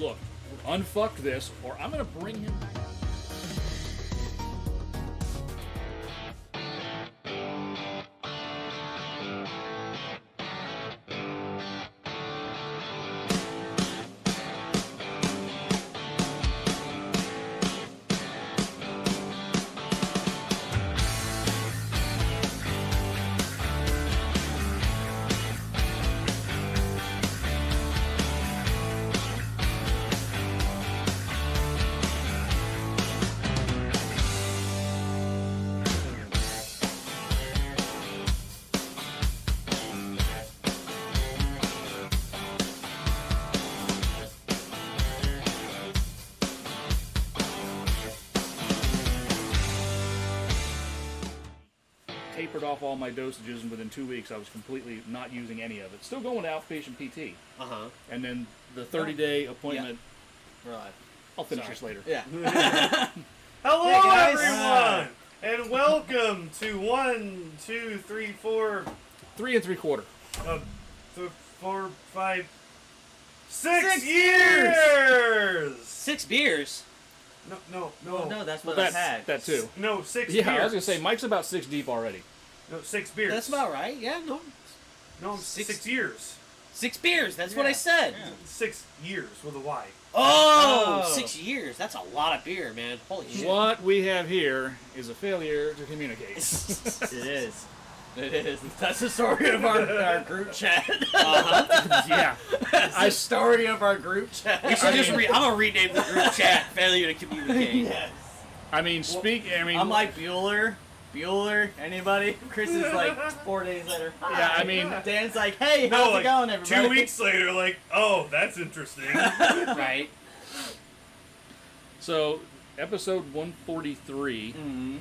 look, unfuck this, or I'm going to bring him back. Tapered off all my dosages, and within 2 weeks I was completely not using any of it. Still going to outpatient PT. Uh-huh. And then the 30-day appointment. We're live. I'll finish this later. Yeah. Hello, Hey, guys. everyone, and welcome to 1, 2, 3, 4, 3 3/4. 4, 5, 6 years. 6 beers. No, that's what Well, I've had. that too. No, 6 Yeah, beers. I was gonna say Mike's about 6 deep already. No, 6 beers. That's about right. Yeah, no. No, 6 6 years. 6 beers. That's what I said. 6 years with a Y. Oh, 6 years. That's a lot of beer, man. Holy shit. What we have here is a failure to communicate. It is. It is. That's the story of our group chat. Uh-huh. Yeah. That's the story of our group chat. We should I'm gonna rename the group chat "Failure to Communicate." Yes. I mean, I'm like Bueller. Anybody? Chris is like 4 days later. Hi. Yeah, I mean, Dan's like, hey, how's it going, everybody? 2 weeks later, like, oh, that's interesting. Right. So, episode 143. Mm-hmm.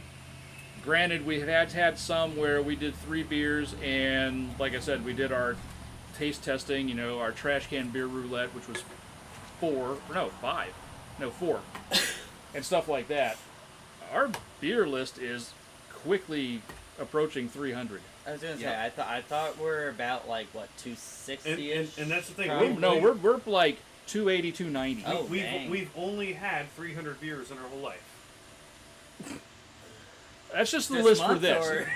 Granted, we have had some where we did 3 beers, and like I said, we did our taste testing, you know, our trash can beer roulette, which was 4, and stuff like that. Our beer list is quickly approaching 300. I was gonna say, I thought we're about like what 260-ish. And that's the thing. We're like 280, 290. Oh, dang. We've only had 300 beers in our whole life. That's just the This list for month, this. or-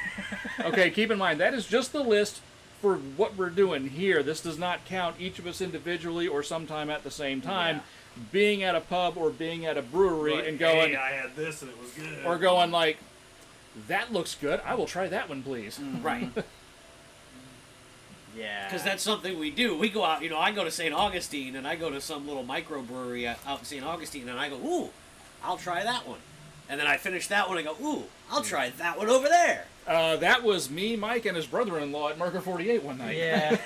Okay, keep in mind, that is just the list for what we're doing here. This does not count each of us individually or sometime at the same time being at a pub or being at a brewery Like, and going, hey, I had this and it was good. or going like, that looks good, I will try that one, please. Right. Yeah. Because that's something we do. We go out, you know, I go to St. Augustine, and I go to some little microbrewery out in St. Augustine, and I go, ooh, I'll try that one. And then I finish that one, and I go, ooh, I'll try that one over there. That was me, Mike, and his brother-in-law at Marker 48 one night. Yeah.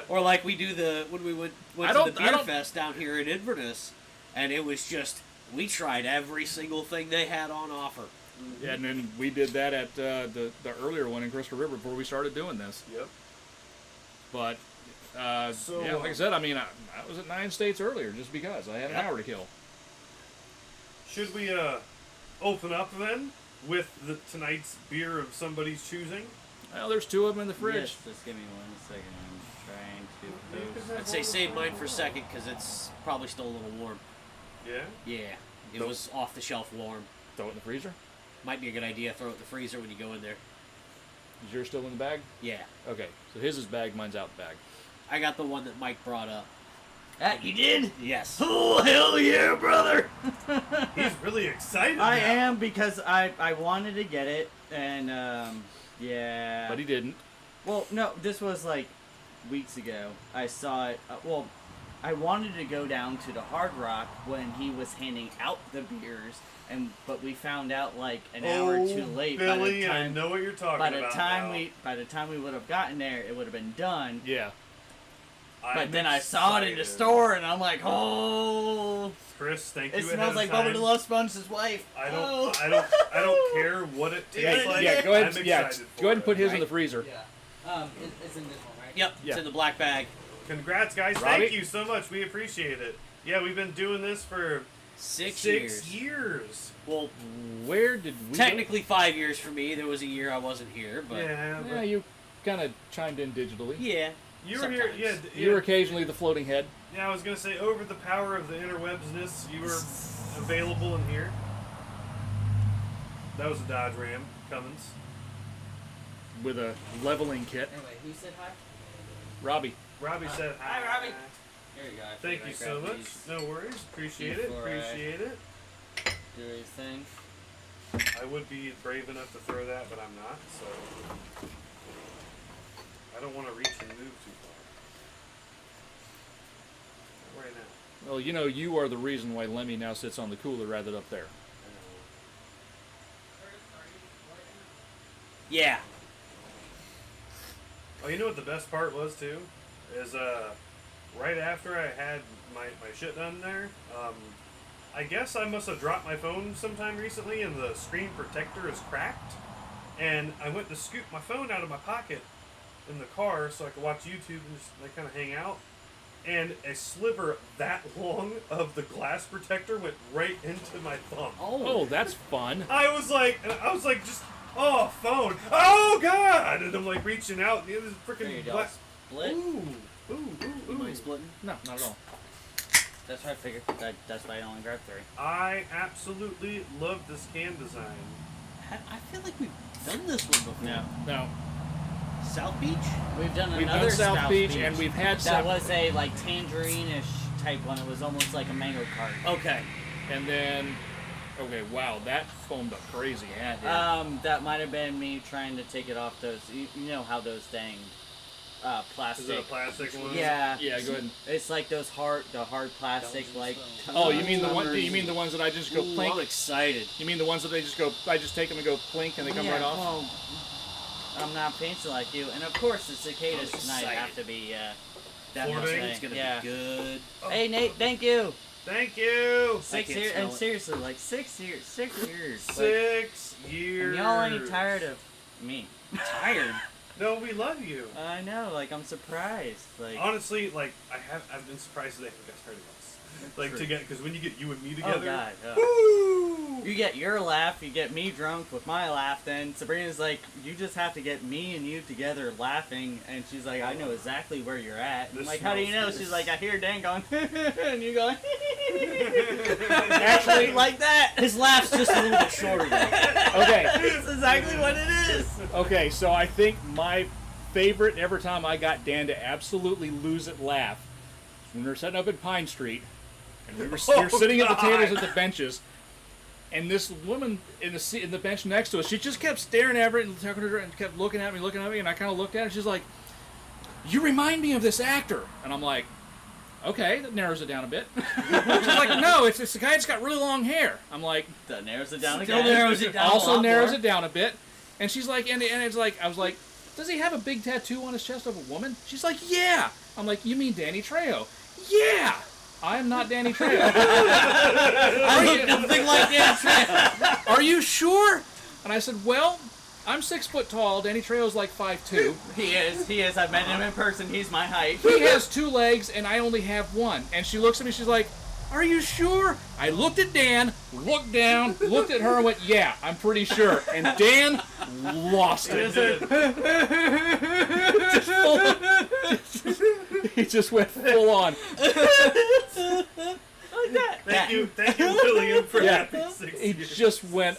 Or like we do when we went to the beer fest down here in Inverness, and it was just, we tried every single thing they had on offer. Yeah, and then we did that at the earlier one in Crystal River before we started doing this. Yep. But, yeah, like I said, I mean, I was at 9 states earlier just because I had an hour to kill. Should we open up then with tonight's beer of somebody's choosing? Well, there's 2 of them in the fridge. Yes, just give me 1 second. I'm trying to post. I'd say save mine for a second, because it's probably still a little warm. Yeah. Yeah, it was off the shelf warm. Throw it in the freezer. Might be a good idea. Throw it in the freezer when you go in there. Is yours still in the bag? Yeah. Okay, so his is bagged, mine's out the bag. I got the one that Mike brought up. You did? Yes. Oh, hell yeah, brother! He's really excited I now. am, because I wanted to get it, and yeah. But he didn't. Well, no, this was like weeks ago. I saw it. I wanted to go down to the Hard Rock when he was handing out the beers, but we found out like an hour too late. Billy, by I the time, know what you're talking by about. the time we would have gotten there, it would have been done. Yeah. But then I saw it in the store, and I'm like, oh! Chris, thank you. It smells like Bubba the Love Sponge's wife. I don't care what it tastes like. Yeah, go ahead. I'm Yeah, excited go ahead and put his in Right? the freezer. Yeah. It's in this one, right? Yep, Yeah. it's in the black bag. Congrats, guys! Robbie? Thank you so much. We appreciate it. Yeah, we've been doing this for 6 6 years. years. Well, Where did we? technically 5 years for me. There was a year I wasn't here, but Yeah, Yeah, you kind of chimed in digitally. yeah. You were here, yeah. Sometimes. You're occasionally the floating head. Yeah, I was gonna say, over the power of the interwebsness, you were available in here. That was a Dodge Ram, Cummins. With a leveling kit. Anyway, who said hi? Robbie. Robbie said hi. Hi, Robbie. Here you go. I Thank figured you I'd so grab much. these, No worries. Appreciate it. before I- Appreciate it. Do his thing. I would be brave enough to throw that, but I'm not, so. I don't want to reach and move too far. Not right now. Well, you know, you are the reason why Lemmy now sits on the cooler rather than up there. I know. Yeah. Oh, you know what the best part was too? Is right after I had my shit done there, I guess I must have dropped my phone sometime recently and the screen protector is cracked. And I went to scoop my phone out of my pocket in the car so I could watch YouTube and just like kind of hang out. And a sliver that long of the glass protector went right into my thumb. Oh, that's fun. I was like, just, oh, phone, oh god! And I'm like reaching out, and this There you freaking go. glass. Split. Ooh, ooh, ooh, ooh. Mind splitting? No, not at all. That's what I figured. That's why I only grabbed 3. I absolutely love this can design. I feel like we've done this one before. No. No. South Beach? We've done We've another done South Beach, and we've had that South. was a like tangerine-ish type one. It was almost like a mango cart. Okay. And then, okay, wow, that foamed up crazy. Yeah, it did. That might have been me trying to take it off those. You know how those dang plastic. Is it a plastic one? Yeah. Yeah, go ahead. It's like those hard plastic like. Oh, you mean the one? tumbers. You mean the ones that I just go Ooh, plink? I'm excited. You mean the ones that they just go? I just take them and go plink, and they come Yeah, right off. Well, I'm not fancy like you, and of course the cicadas I'm tonight excited. have to be. That Four looks like days? it's gonna Yeah. be good. Hey Nate, thank you. Thank you. 6 can't years, smell and it. seriously, like 6 years, 6 years. Like, 6 years. and y'all ain't tired of me. Tired. No, we love you. I know, like I'm surprised. Like, Honestly, like I've been surprised that they haven't got tired of us. Like True. to get, because when you get you and me oh together, god, woo! you get your laugh, you get me drunk with my laugh. Then Sabrina's like, you just have to get me and you together laughing, and she's like, I know exactly where you're at. I'm This like, how do you know? smells good. She's like, I hear Dan going, and you going, Actually, like that. His laugh's just a little bit shorter. Though. Okay, It's exactly what it is. okay. So I think my favorite every time I got Dan to absolutely lose it laugh when we were setting up at Pine Street, and we were sitting at the tables at the benches, and this woman in the seat in the bench next to us, she just kept staring at it and talking to her and kept looking at me, and I kind of looked at her. She's like, "You remind me of this actor," and I'm like, "Okay, that narrows it down a bit." She's like, "No, it's the guy that's got really long hair." I'm like, That narrows it down Still again. narrows it down a also lot narrows more. it down a bit. And she's like, and it's like, I was like, does he have a big tattoo on his chest of a woman? She's like, yeah. I'm like, you mean Danny Trejo? Yeah. I am not Danny Trejo. I look nothing like that. Are you sure? And I said, well, I'm 6 foot tall. Danny Trejo's like 5'2". He is. I've met him in person. He's my height. He has 2 legs, and I only have 1. And she looks at me. She's like, are you sure? I looked at Dan, looked down, looked at her, and went, yeah, I'm pretty sure. And Dan lost it. Just he just went full on. Thank you, William, for Yeah. happy 6 He years. just went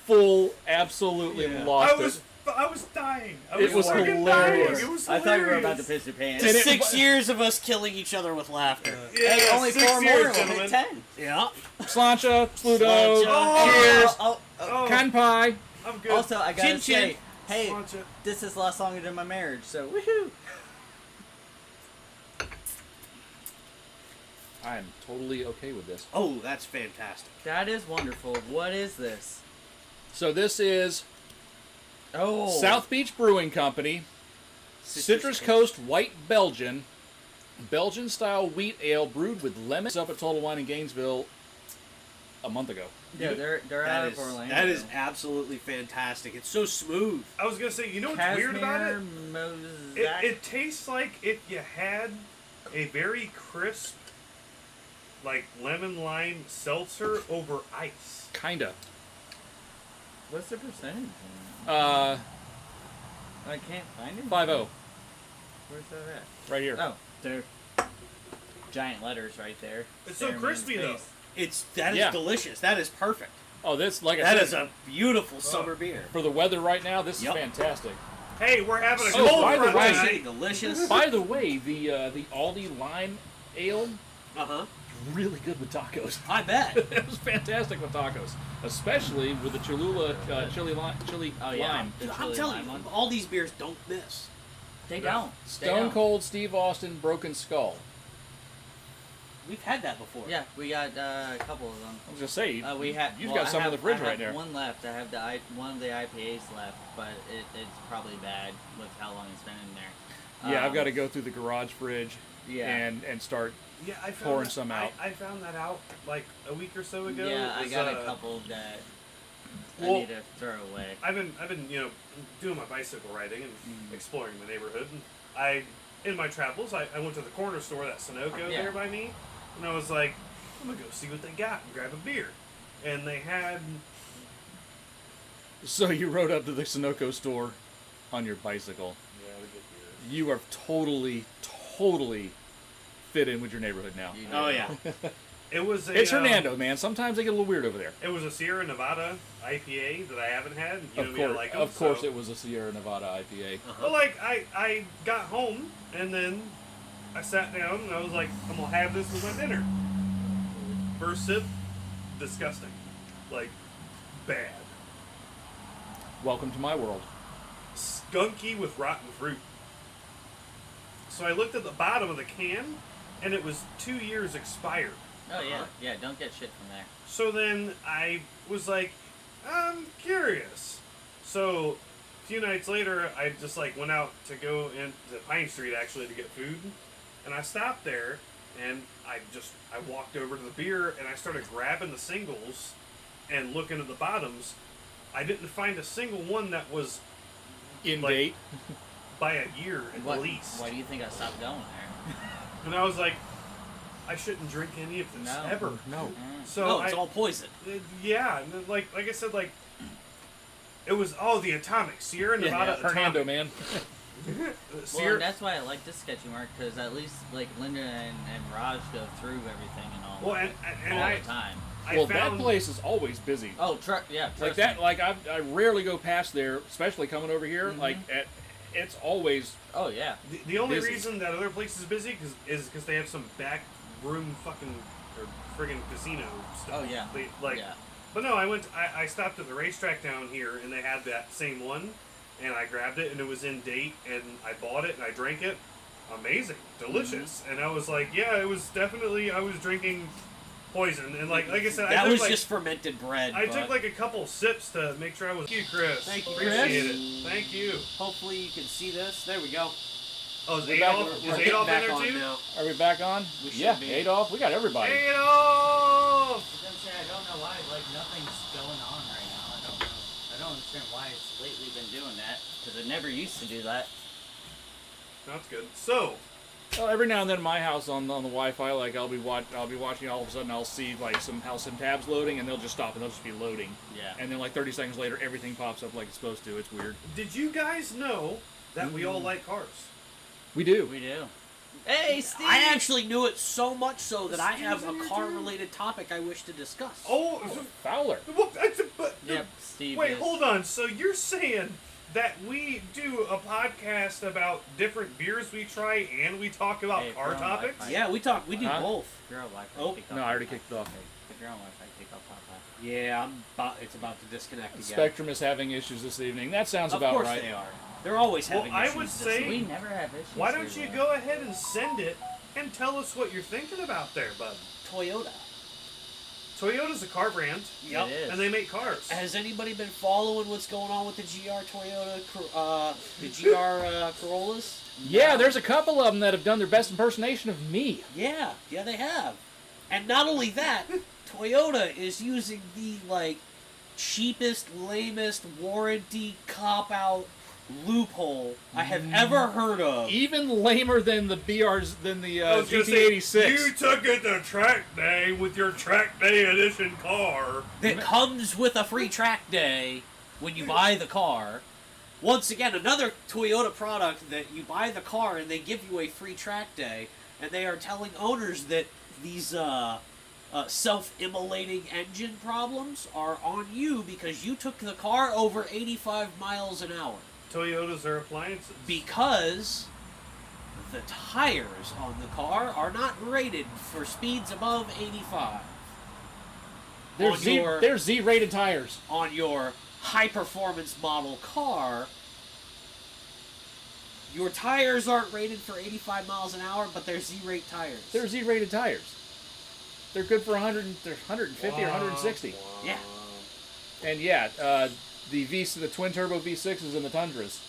full, absolutely lost I was dying. I It was fucking hilarious. Dying. It was I thought you were about to hilarious. piss your pants. And it- 6 years of us killing each other with laughter. Yeah, Hey, only 6 4 more. years, We'll gentlemen. hit 10. Yeah. it. Slancha, Pluto, Slancha. cheers, Oh, Kanpai. I'm good. Also, I gotta Chin say, chin. hey, Slancha. this is last longer than my marriage, so woohoo! I'm totally okay with this. Oh, that's fantastic. That is wonderful. What is this? So this is Oh, South Beach Brewing Company, Citrus Coast White Belgian, Belgian-style wheat ale brewed with lemons. Up at Total Wine in Gainesville a month ago. Yeah, they're That out is of Orlando. that is absolutely fantastic. It's so smooth. I was gonna say, you know what's weird about it? Mosaic. It tastes like if you had a very crisp, like lemon lime seltzer over ice. Kinda. What's the percentage? 5-0. I can't find it. Where's that at? Right here. Oh, they're giant letters right there. It's so staring me in crispy, the though. face. That is Yeah. delicious. That is perfect. Oh, this, like I That said, is a beautiful summer beer. for the weather right now, this Yep. is fantastic. Hey, we're having a Oh, cold by the front way- tonight. Delicious. By the way, the Aldi Lime Ale, Uh-huh. really good with tacos. I bet. It was fantastic with tacos, especially with the Cholula chili Oh, yeah. lime. The I'm chili telling lime you, one. all these beers don't miss. They No. don't. They Stone don't. Cold Steve Austin Broken Skull. We've had that before. Yeah, we got a couple of them. I was just saying, We have. you've well, got some I in the fridge have right there. One left. I have one of the IPAs left, but it's probably bad with how long it's been in there. Yeah, I've got to go through the garage fridge Yeah. and start. Yeah, I found pouring that- some out. I found that out like a week or so ago. Yeah, It I was, got a couple that I well, need to throw away. I've been doing my bicycle riding and exploring the neighborhood. And in my travels, I went to the corner store, that Sunoco Yeah. there by me, and I was like, I'm gonna go see what they got and grab a beer. And they had So you rode up to the Sunoco store on your bicycle. the good beer. You are totally fit in with your neighborhood now. You Oh know. yeah. It was a, It's Hernando, man. Sometimes they get a little weird over there. It was a Sierra Nevada IPA that I haven't had. You know Of me, I course, like 'em, of course, so- it was a Sierra Nevada IPA. Well, like I got home and then I sat down and I was like, I'm gonna have this with my dinner. First sip, disgusting, like bad, Welcome to my world. skunky with rotten fruit. So I looked at the bottom of the can, and it was 2 years expired. Oh yeah, yeah. Don't get shit from there. So then I was like, I'm curious. So a few nights later, I just like went out to go into Pine Street actually to get food, and I stopped there, and I walked over to the beer and I started grabbing the singles and looking at the bottoms. I didn't find a single one that was In Like- date. by a year at What? least. Why do you think I stopped going there? And I was like, I shouldn't drink any of this No. ever. No. So No, it's all poison. yeah, and then, like I said, like it was the Atomic Sierra Yeah, Nevada Hernando, Atomic. man. Well, Sierra, and that's why I like this sketchy mark, because at least like Linda and Raj go through everything and all, well, and all I, the time. I Well, found that place is always busy. Oh, yeah, Like trust that, me. like I rarely go past there, especially coming over here. Mhm. Like it's always Oh yeah. the only busy. reason that other place is busy is because they have some back room fucking or friggin' casino stuff. Oh yeah. They, like, yeah. but no, I stopped at the racetrack down here and they had that same one, and I grabbed it and it was in date and I bought it and I drank it. Amazing, delicious, and I was like, yeah, it was definitely I was drinking poison, and like I said, That I took was like, just fermented bread. I but took like a couple sips to make sure I was. Thank you, Chris. Thank you, Appreciate Chris. it. Thank you. Hopefully you can see this. There we go. Oh, is We're back- Adolf? we're Is getting Adolf in back there on too? now. Are we back on? We should Yeah, be. Adolf. We got everybody. Adolf! I don't know why like nothing's going on right now. I don't understand why it's lately been doing that, because it never used to do that. That's good. So, Well, every now and then, in my house on the Wi-Fi, like I'll be watching. All of a sudden, I'll see like some tabs loading, and they'll just stop, and they'll just be loading. Yeah. And then like 30 seconds later, everything pops up like it's supposed to. It's weird. did you guys know that we all like cars? We do. We do. Hey, Steve. I actually knew it so much so that I have a car-related topic I wish to discuss. Oh, Fowler. well, but, Yep, Steve. wait, is- hold on. So you're saying that we do a podcast about different beers we try and we talk about Hey, car we're on topics? Wi-Fi. Yeah, we do Huh? both. If you're on Wi-Fi, Oh, take No, off I already Wi-Fi. kicked it off. If you're on Wi-Fi, take off Wi-Fi. Yeah, it's about to disconnect again. Spectrum is having issues this evening. That sounds Of about course right. they are. They're always Well, having I issues. would this say- week. We never have issues. Why don't here, you though. go ahead and send it and tell us what you're thinking about there, bud? Toyota. Toyota's a car brand, Yep. It is. and they make cars. Has anybody been following what's going on with the GR Toyota, the GR Corollas? Yeah, there's a couple of them that have done their best impersonation of me. Yeah, they have. And not only that, Toyota is using the cheapest, lamest warranty cop-out loophole I have ever heard of. Even lamer than the BRs than the I was gonna say, GT86. You took it to track day with your track day edition car. That comes with a free track day when you buy the car. Once again, another Toyota product that you buy the car and they give you a free track day, and they are telling owners that these self-immolating engine problems are on you because you took the car over 85 miles an hour. Toyotas are appliances. Because the tires on the car are not rated for speeds above 85. They're Z-rated tires. On your high-performance model car, your tires aren't rated for 85 miles an hour, but they're Z-rate tires. They're Z-rated tires. They're good for 150 or 160. Yeah. And the twin turbo V6s and the Tundras.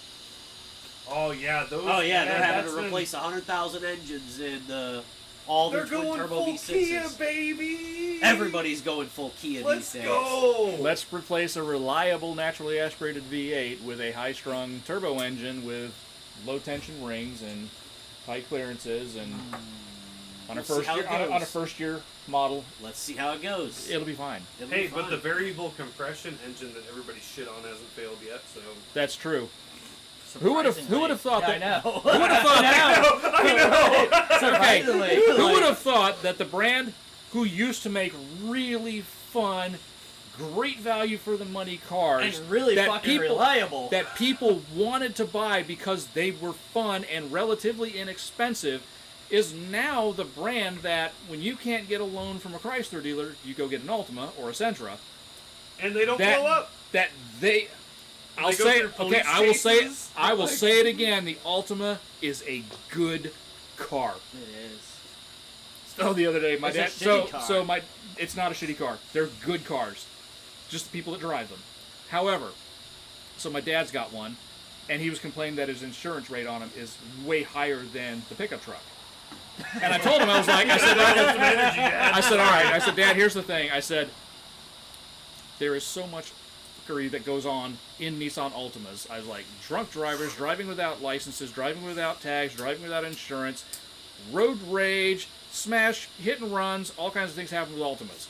Oh yeah, those. Oh yeah, they're having that's to replace 100,000 engines in all They're the twin going turbo full V6s. Kia, baby. Everybody's going full Kia Let's these days. go. Let's replace a reliable naturally aspirated V8 with a high-strung turbo engine with low-tension rings and high clearances, and on a We'll see how it goes. on a first-year model, Let's see how it goes. it'll be fine. It'll Hey, be but fine. the variable compression engine that everybody shit on hasn't failed yet, so. That's true. Who would have thought I that? know. Who would have thought that? Surprisingly. Who would have thought that the brand who used to make really fun, great value for the money cars, And really that fucking people, reliable. that people wanted to buy because they were fun and relatively inexpensive, is now the brand that when you can't get a loan from a Chrysler dealer, you go get an Altima or a Sentra. And they don't That blow up. that they. I'll They go say through it. police Okay, I will say it. chases? I will say it again. The Altima is a good car. It is. So the other day, my It's a dad. shitty car. So my. It's not a shitty car. They're good cars. Just the people that drive them. However, so my dad's got one, and he was complaining that his insurance rate on him is way higher than the pickup truck. And I told him, I was like, I said, all right. I said, Dad, here's the thing. I said, there is so much fuckery that goes on in Nissan Altimas. I was like, drunk drivers, driving without licenses, driving without tags, driving without insurance, road rage, smash, hit and runs, all kinds of things happen with Altimas.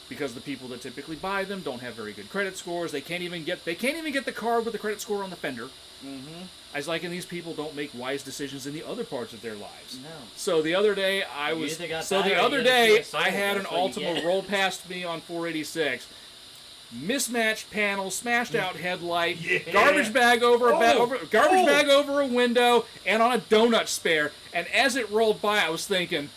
Because the people that typically buy them don't have very good credit scores. They can't even get the car with the credit score on the fender. Mm-hmm. I was like, and these people don't make wise decisions in the other parts of their lives. No. So the other day You either got So that the or you other got day a I had an that's what you Altima get. roll past me on 486. Mismatched panel, smashed out headlight, Yeah. garbage bag over a Oh. bag over a window, and on a donut spare. And as it rolled by, I was thinking,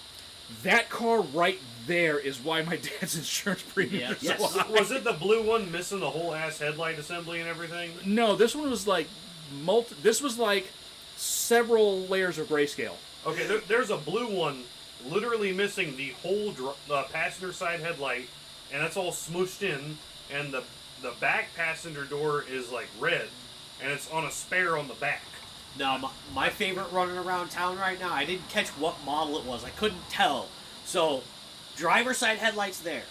that car right there is why my dad's insurance premium is Yes. so high. Was it the blue one missing the whole ass headlight assembly and everything? No, this one was like This was like several layers of grayscale. Okay, there's a blue one literally missing the whole passenger side headlight, and that's all smooshed in, and the back passenger door is like red, and it's on a spare on the back. Now, my favorite running around town right now, I didn't catch what model it was. I couldn't tell. So, driver side headlight's there.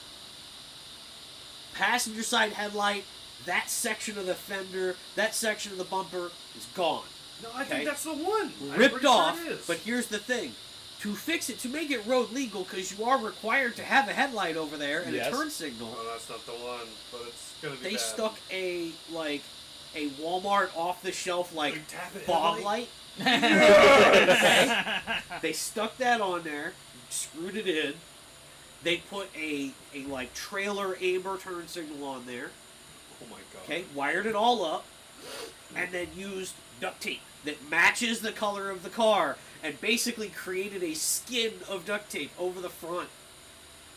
Passenger side headlight, that section of the fender, that section of the bumper is gone. No, I Okay. think that's the one. I'm Ripped pretty sure off, it is. but here's the thing. To fix it, to make it road legal, because you are required to have a headlight over there and Yes. a turn signal, Oh, that's not the one, but it's gonna be they bad. stuck a Walmart off-the-shelf, Like, tap it fog headlight? light. Okay? They stuck that on there, screwed it in. They put a trailer amber turn signal on there. Oh my god. Okay, wired it all up, and then used duct tape that matches the color of the car, and basically created a skin of duct tape over the front,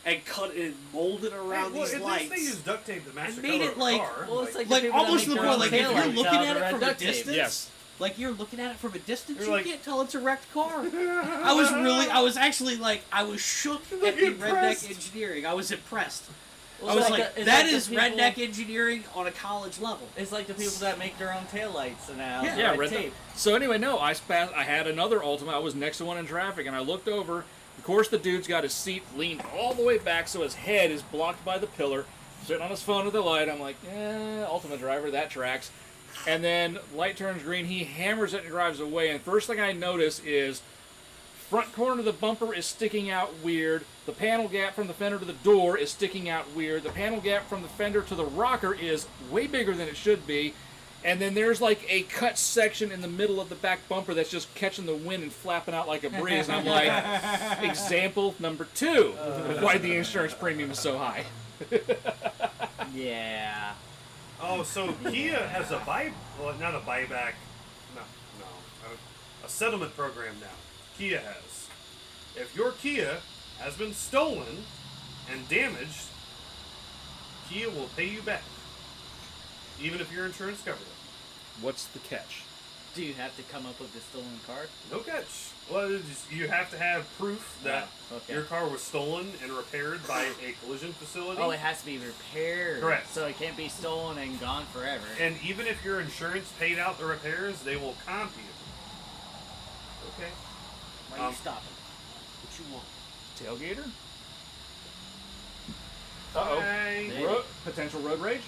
and cut it and molded around Hey, well, these at lights. least they use duct tape to match And the made color it of the like- car. Well, it's like, Like the people that almost make look their like own if you're taillights looking out of at the it red from a duct tape. distance. Yes. Like you're looking at it from a distance, You're you like- can't tell it's a wrecked car. I was actually I was shook at Like the impressed. redneck engineering. I was impressed. Well, I was it's like, the- it's that like the is people- redneck engineering on a college level. It's like the people that make their own taillights now. Yeah, red red tape. So anyway, no, I had another Altima. I was next to one in traffic, and I looked over. Of course, the dude's got his seat leaned all the way back, so his head is blocked by the pillar. Sitting on his phone with the light, I'm like, Altima driver, that tracks. And then light turns green. He hammers it and drives away. And first thing I notice is front corner of the bumper is sticking out weird. The panel gap from the fender to the door is sticking out weird. The panel gap from the fender to the rocker is way bigger than it should be. and then there's like a cut section in the middle of the back bumper that's just catching the wind and flapping out like a breeze. And I'm like, example number 2 of why the insurance premium is so high. Yeah. Oh, so Kia has a not a buyback, a settlement program now. Kia has. If your Kia has been stolen and damaged, Kia will pay you back, even if your insurance covered it. What's the catch? Do you have to come up with the stolen car? No catch. Well, you have to have proof that okay. your car was stolen and repaired by a collision facility. Oh, it has to be repaired. Correct. So it can't be stolen and gone forever. And even if your insurance paid out the repairs, they will comp you. Okay. Why are you stopping? What you want? Tailgater? Uh-oh. Hey. Potential road rage?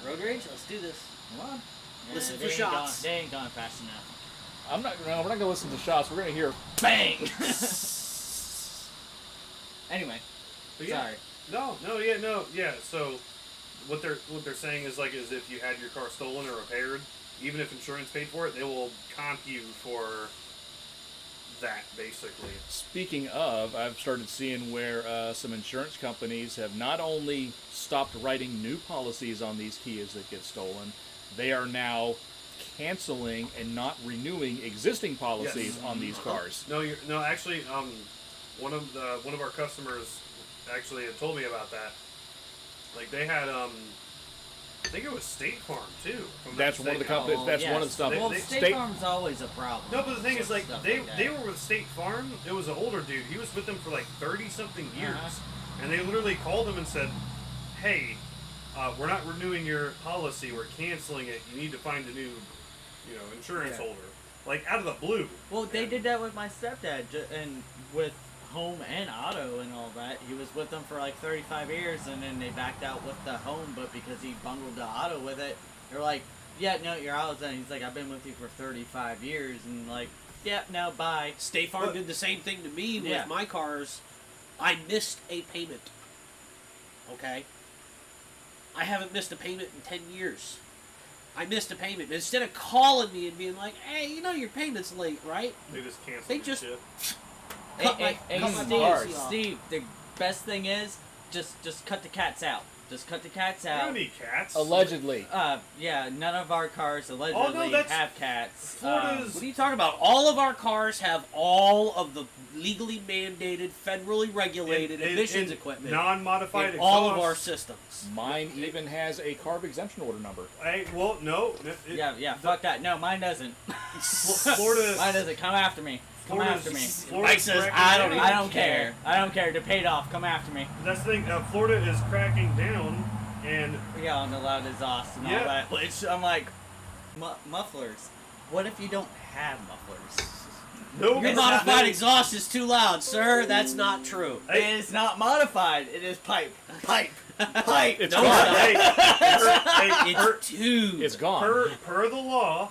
Road rage? Let's do this. Come on. Listen they for ain't shots. They ain't gone fast enough. We're not going to listen to shots. We're going to hear bang! Anyway. But yeah. Sorry. Yeah. So what they're saying is is if you had your car stolen or repaired, even if insurance paid for it, they will comp you for that, basically. Speaking of, I've started seeing where some insurance companies have not only stopped writing new policies on these Kias that get stolen, they are now canceling and not renewing existing policies on these cars. No, actually, one of our customers actually had told me about that. Like they had I think it was State Farm too. That's one of the companies. That's one of the stuff. Well, State Farm's always a problem. No, but the thing is, Stuff they that. were with State Farm. It was an older dude. He was with them for 30-something years, and they literally called him and said, "Hey, we're not renewing your policy. We're canceling it. You need to find a new, insurance holder." Out of the blue. Well, they did that with my stepdad, and with home and auto and all that. He was with them for 35 years, and then they backed out with the home, but because he bundled the auto with it, they're like, yeah, no, your auto's done. He's like, I've been with you for 35 years, and yeah, no, bye. State Farm did the same thing to me with my cars. I missed a payment. Okay? I haven't missed a payment in 10 years. I missed a payment. Instead of calling me and being like, hey, your payment's late, right? They just canceled. They your just shit. Hey, cut my policy off. Steve, the best thing is just cut the cats out. Just cut the cats You out. don't need cats. Allegedly. Yeah, none of our cars allegedly that's- have cats. Florida's- What are you talking about? All of our cars have all of the legally mandated, federally regulated emissions equipment non-modified in all of exhaust. our systems. Mine even has a carb exemption order number. Hey, well, no. Fuck that. No, mine doesn't. Florida. Mine doesn't. Come after me. Come after me. Florida's Mike says, cracking down. I don't care. I don't care. They're paid off. Come after me. That's the thing. Florida is cracking down, and Yeah, on the loud exhaust and all Yeah. that. Which I'm like, mufflers. What if you don't have mufflers? no. Your modified exhaust is too loud, sir. That's not true. Hey. It is not modified. It is pipe. Pipe. Pipe. It's No, gone. It's tube. It's gone. Per the law,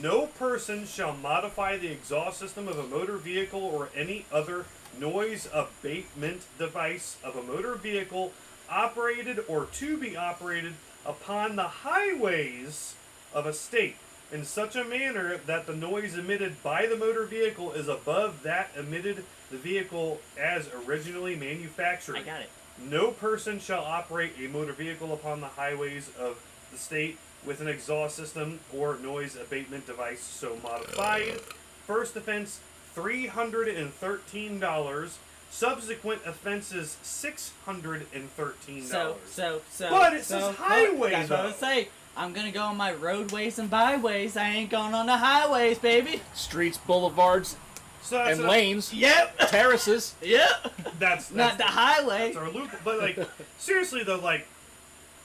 no person shall modify the exhaust system of a motor vehicle or any other noise abatement device of a motor vehicle operated or to be operated upon the highways of a state in such a manner that the noise emitted by the motor vehicle is above that emitted the vehicle as originally manufactured. I got it. No person shall operate a motor vehicle upon the highways of the state with an exhaust system or noise abatement device so modified. First offense, $313. Subsequent offenses, $613. So. But it says highways, That's what I though. was saying. I'm gonna go on my roadways and byways. I ain't going on the highways, baby. Streets, boulevards, So that's and lanes, Yep. terraces. Yep. That's Not the highway. that's our loop. But seriously though,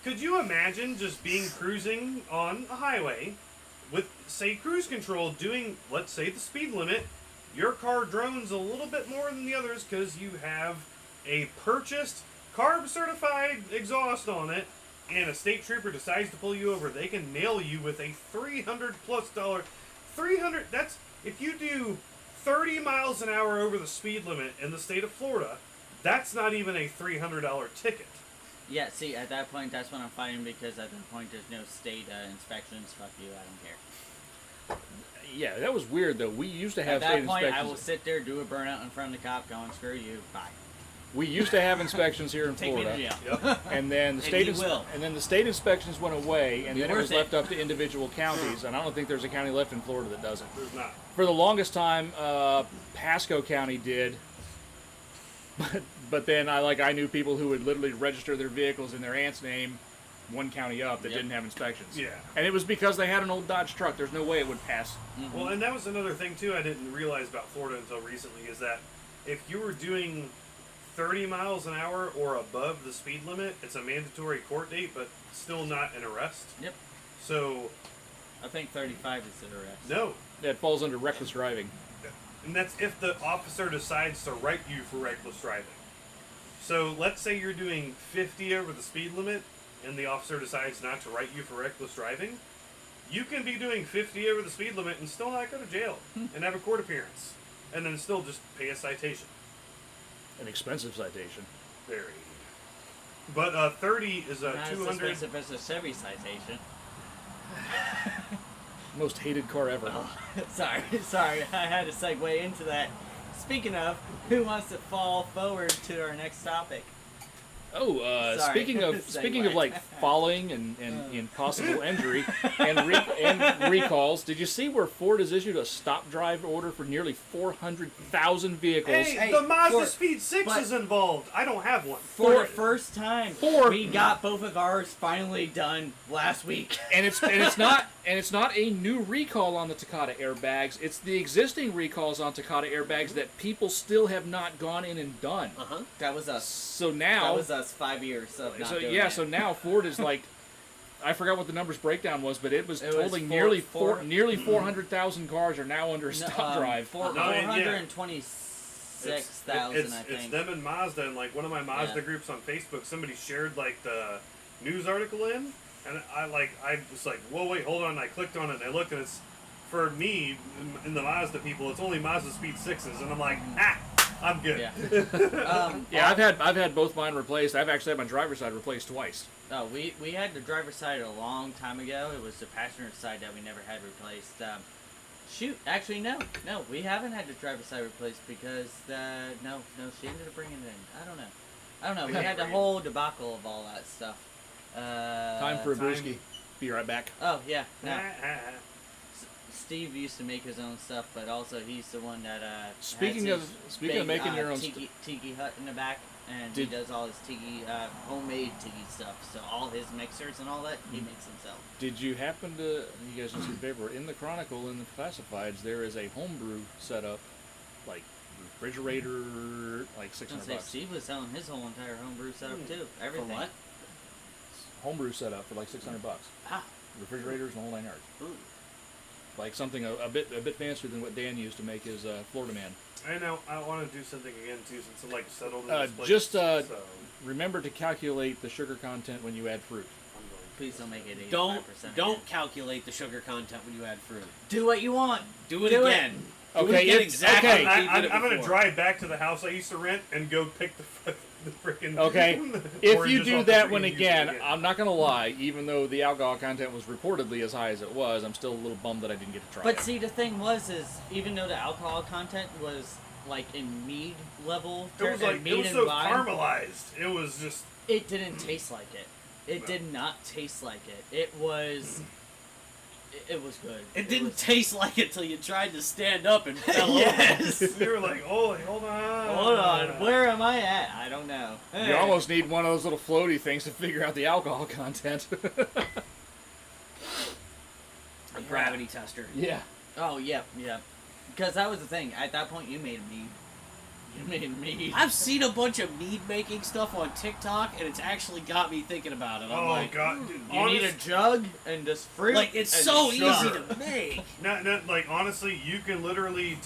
could you imagine just being cruising on a highway with, say, cruise control doing, let's say, the speed limit? Your car drones a little bit more than the others because you have a purchased, carb-certified exhaust on it, and a state trooper decides to pull you over. They can nail you with a $300+. 300. That's if you do 30 miles an hour over the speed limit in the state of Florida. That's not even a $300 ticket. Yeah, see, at that point, that's when I'm fighting because at that point, there's no state inspections. Fuck you, I don't care. Yeah, that was weird though. We used to At have that state point, I inspections. will sit there, do a burnout in front of the cop, going, screw you, bye. We used to have inspections here in Take Florida. me to jail. Yep. And then the And state he will. and then the state inspections went away, and Be then it was worth it. left up to individual counties. And I don't think there's a county left in Florida that doesn't. There's not. For the longest time, Pasco County did, but then I knew people who would literally register their vehicles in their aunt's name, one county up, that Yep. didn't have inspections. Yeah. And it was because they had an old Dodge truck. There's no way it would pass. Well, and that was another thing too I didn't realize about Florida until recently is that if you were doing 30 miles an hour or above the speed limit, it's a mandatory court date, but still not an arrest. Yep. So, I think 35 is the arrest. no. That falls under reckless driving. And that's if the officer decides to write you for reckless driving. So, let's say you're doing 50 over the speed limit and the officer decides not to write you for reckless driving. You can be doing 50 over the speed limit and still not go to jail and have a court appearance. And then still just pay a citation. An expensive citation. Very. But 30 is a Not as 200. expensive as a Chevy citation. Most hated car ever. Sorry, I had to segue into that. Speaking of, who wants to fall forward to our next topic? Oh, Sorry. speaking of Segue. like falling and possible injury and recalls, did you see where Ford has issued a stop drive order for nearly 400,000 vehicles? Hey, the Mazda Ford, Speed 6 but- is involved. I don't have one. For the Ford- first time, Ford- we got both of ours finally done last week. And it's not a new recall on the Takata airbags. It's the existing recalls on Takata airbags that people still have not gone in and done. Uh-huh. That was us. So That now, was us 5 years of not so doing yeah, that. so now Ford is like, I forgot what the numbers breakdown was, but it was It was totaling four- nearly 400,000 cars are now under a stop drive. No, yeah. 426,000, It's I think. It's them and Mazda, and like one of my Mazda Yeah. groups on Facebook, somebody shared like the news article in, and I was like, whoa, wait, hold on. And I clicked on it, and I looked, and it's for me in the Mazda people. It's only Mazda Speed 6s, and I'm like, I'm good. Yeah. Yeah, I've had both mine replaced. I've actually had my driver's side replaced twice. Oh, we had the driver's side a long time ago. It was the passenger side that we never had replaced. Shoot, actually, no, we haven't had the driver's side replaced because no, she ended up bringing it in. I don't know. We had the whole debacle of all that stuff. Time for a brewski. Be right back. Oh yeah, no. Steve used to make his own stuff, but also he's the one that Speaking has of- his speaking of big, making your own tiki hut in the back, and he Did- does all his tiki homemade tiki stuff. So all his mixers and all that he makes himself. Did you happen to, you guys just do a favor, in the Chronicle, in the classifieds, there is a homebrew setup, like refrigerator, like I was $600 gonna say bucks. Steve was selling his whole entire homebrew setup too. For Everything. what? Homebrew setup for like $600 bucks. Ah. Refrigerators and the whole 9 yards. Ooh. Like something a bit fancier than what Dan used to make his Florida Man. I know. I want to do something again too, since I'm like settled in Uh, this place. just, so Remember to calculate the sugar content when you add fruit. I'm going. Please don't make it 85%. Don't again. calculate the sugar content when you add fruit. do what you want. Do it Do it. again. Do Okay, it again it's- exactly. okay. like you did I'm it going to before. drive back to the house I used to rent and go pick the freaking. Okay, if you oranges do off the that tree one and use it again, I'm not gonna lie. Even though the alcohol content was reportedly as high as it was, I'm still a little bummed that I didn't get to try But it. see, the thing was, is even though the alcohol content was like in mead level, It was like mead it was and so wine, caramelized. It was just. it didn't taste like it. It No. did not taste like it. It was. It was good. It didn't was- taste like it till you tried to stand up and fell Yes. You were like, oh, hold on. Hold on, where am I at? I don't know. You almost need one of those little floaty things to figure out the alcohol content. A gravity tester. Yeah. Oh yeah. Because that was the thing. At that point, you made mead. You made mead. I've seen a bunch of mead making stuff on TikTok, and it's actually got me thinking about it. I'm Oh like, god, dude, You need a jug and just fruit. like it's and so sugar. easy to make. Not like honestly, you can literally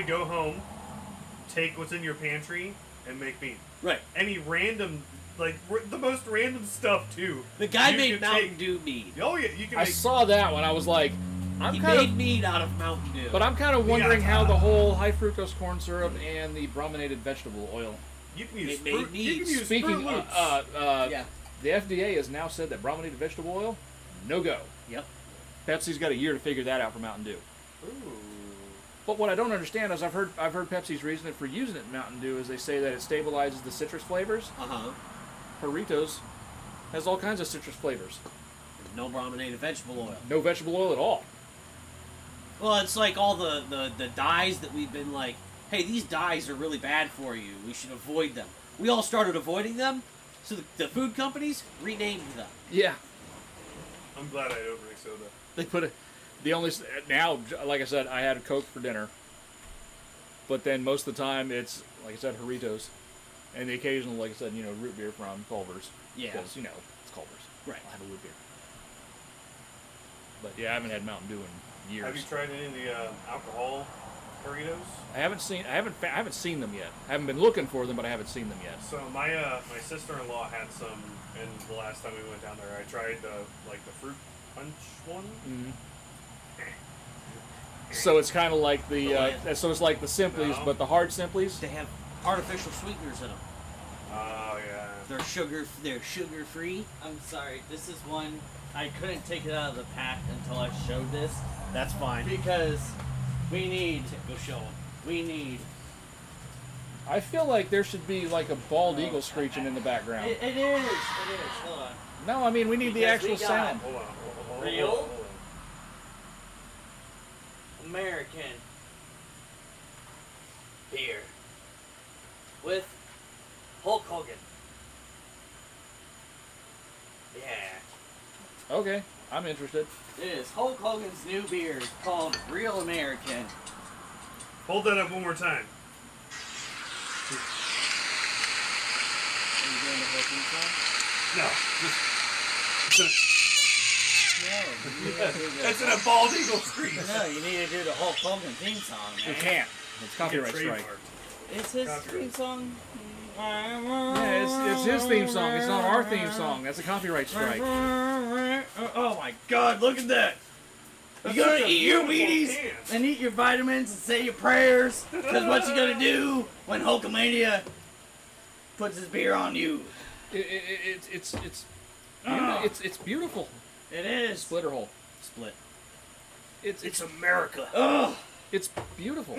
go home, take what's in your pantry, and make mead. Right. Any random, the most random stuff too. The guy You made can Mountain take- Dew mead. Oh yeah, you can I make. saw that one. I was like, He made mead out of Mountain Dew. but I'm kind of wondering Yeah. how the whole high fructose corn syrup and the brominated vegetable oil. You can use It made fruit. me- You can use Speaking, Fruit Loops. Yeah. the FDA has now said that brominated vegetable oil, no go. Yep. Pepsi's got a year to figure that out for Mountain Dew. Ooh. But what I don't understand is I've heard Pepsi's reason for using it in Mountain Dew is they say that it stabilizes the citrus flavors. Uh-huh. Doritos has all kinds of citrus flavors. No brominated vegetable oil. No vegetable oil at all. Well, it's like all the dyes that we've been like, hey, these dyes are really bad for you. We should avoid them. We all started avoiding them, so the food companies renamed them. Yeah. I'm glad I had opening soda. They put it. The only now, like I said, I had a Coke for dinner. But then most of the time, it's like I said, Doritos, and the occasional, like I said, root beer from Culver's. Yeah. Because it's Culver's. Right. I'll have a root beer. But yeah, I haven't had Mountain Dew in years. Have you tried any of the alcohol burritos? I haven't seen them yet. I haven't been looking for them, but I haven't seen them yet. So my sister-in-law had some, and the last time we went down there, I tried the fruit punch one. Mm-hmm. So it's kind of like the yeah. so it's like the Simplies, No. but the hard Simplies. They have artificial sweeteners in them. Oh yeah. They're sugar free. I'm sorry. This is one I couldn't take it out of the pack until I showed this That's fine. because we need. Go show them. We need. I feel like there should be like a bald eagle screeching in the background. It is. Hold on. No, I mean we need the Because actual we got- sound. Hold on. Real? American beer with Hulk Hogan. Yeah. Okay, I'm interested. It is Hulk Hogan's new beer called Real American. Hold that up one more time. Are you doing the whole thing No, song? it's in a bald eagle screech. No, you need to do the Hulk Hogan theme song, We man. can't. It's copyright strike. Trademarked. It's his Copyright. theme song. Yeah, it's his theme song. It's not our theme song. That's a copyright strike. Oh my God! Look at that. You gotta eat your Wheaties and eat your vitamins and say your prayers. Because what you gonna do when Hulkamania puts his beer on you? It's beautiful. It is. Splitter hole. Split. It's America. Ugh. it's beautiful.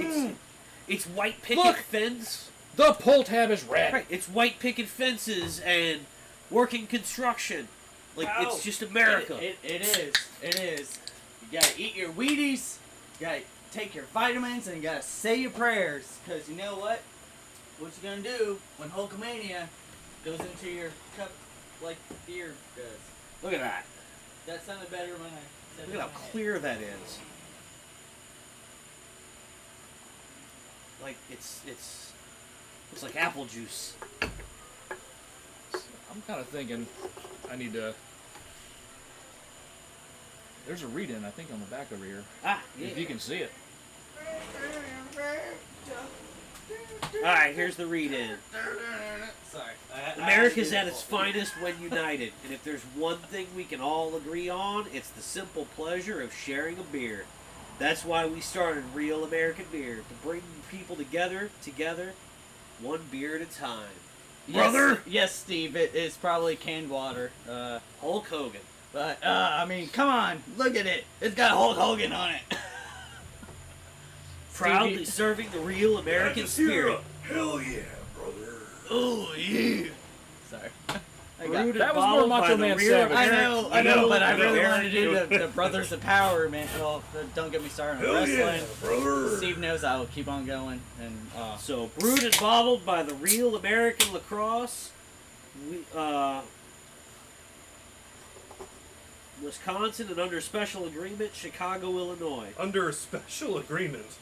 It's white picket Look! fence. The pull tab is red. Right. It's white picket fences and working construction. Like it's just America. It is. It is. You gotta eat your Wheaties. You gotta take your vitamins and you gotta say your prayers. Because you know what? What you gonna do when Hulkamania goes into your cup like beer does? Look at that. That sounded better when I said Look it at in how my head. clear that is. Like it's looks like apple juice. I'm kind of thinking I need to. There's a read-in, I think, on the back over here. Ah, yeah. If you can see it. All right, here's the read-in. Sorry. America's at its finest when united, and if there's one thing we can all agree on, it's the simple pleasure of sharing a beer. That's why we started Real American Beer, to bring people together, one beer at a time. Brother! Yes, Steve. It is probably canned water. Hulk Hogan. But I mean, come on, look at it. It's got Hulk Hogan on it. Proudly Stevie- serving the real American spirit. Hell yeah, brother. Oh yeah. Sorry. I got- Brewed and That was more bottled by Macho the Man real Savage. I know, but I Real really want to do American- the Brothers of Power, man. Well, don't get me started on wrestling. brother. Steve knows I will keep on going, and So, brewed and bottled by the real American Lacrosse, Wisconsin, and under special agreement, Chicago, Illinois. Under a special agreement,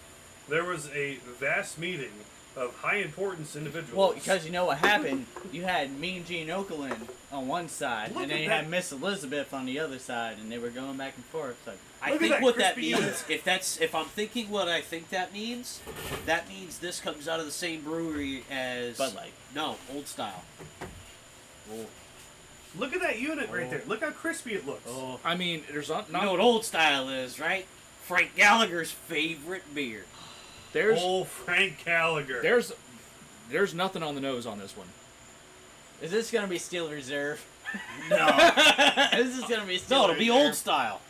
there was a vast meeting of high importance individuals. well, because you know what happened, you had Mean Gene Okerlund on one side, Look and then at you that. had Miss Elizabeth on the other side, and they were going back and forth. Like, I Look at think that what that crispy means, if I'm thinking what I think that means this comes out of the same brewery as Bud Light. No, Old Style. Look at that unit right there. Look how crispy it looks. Oh, I mean, there's not. you know what Old Style is, right? Frank Gallagher's favorite beer. There's Oh, Frank Gallagher. there's There's nothing on the nose on this one. Is this gonna be Steel Reserve? No. This is gonna be Steel No, it'll be Reserve. old style.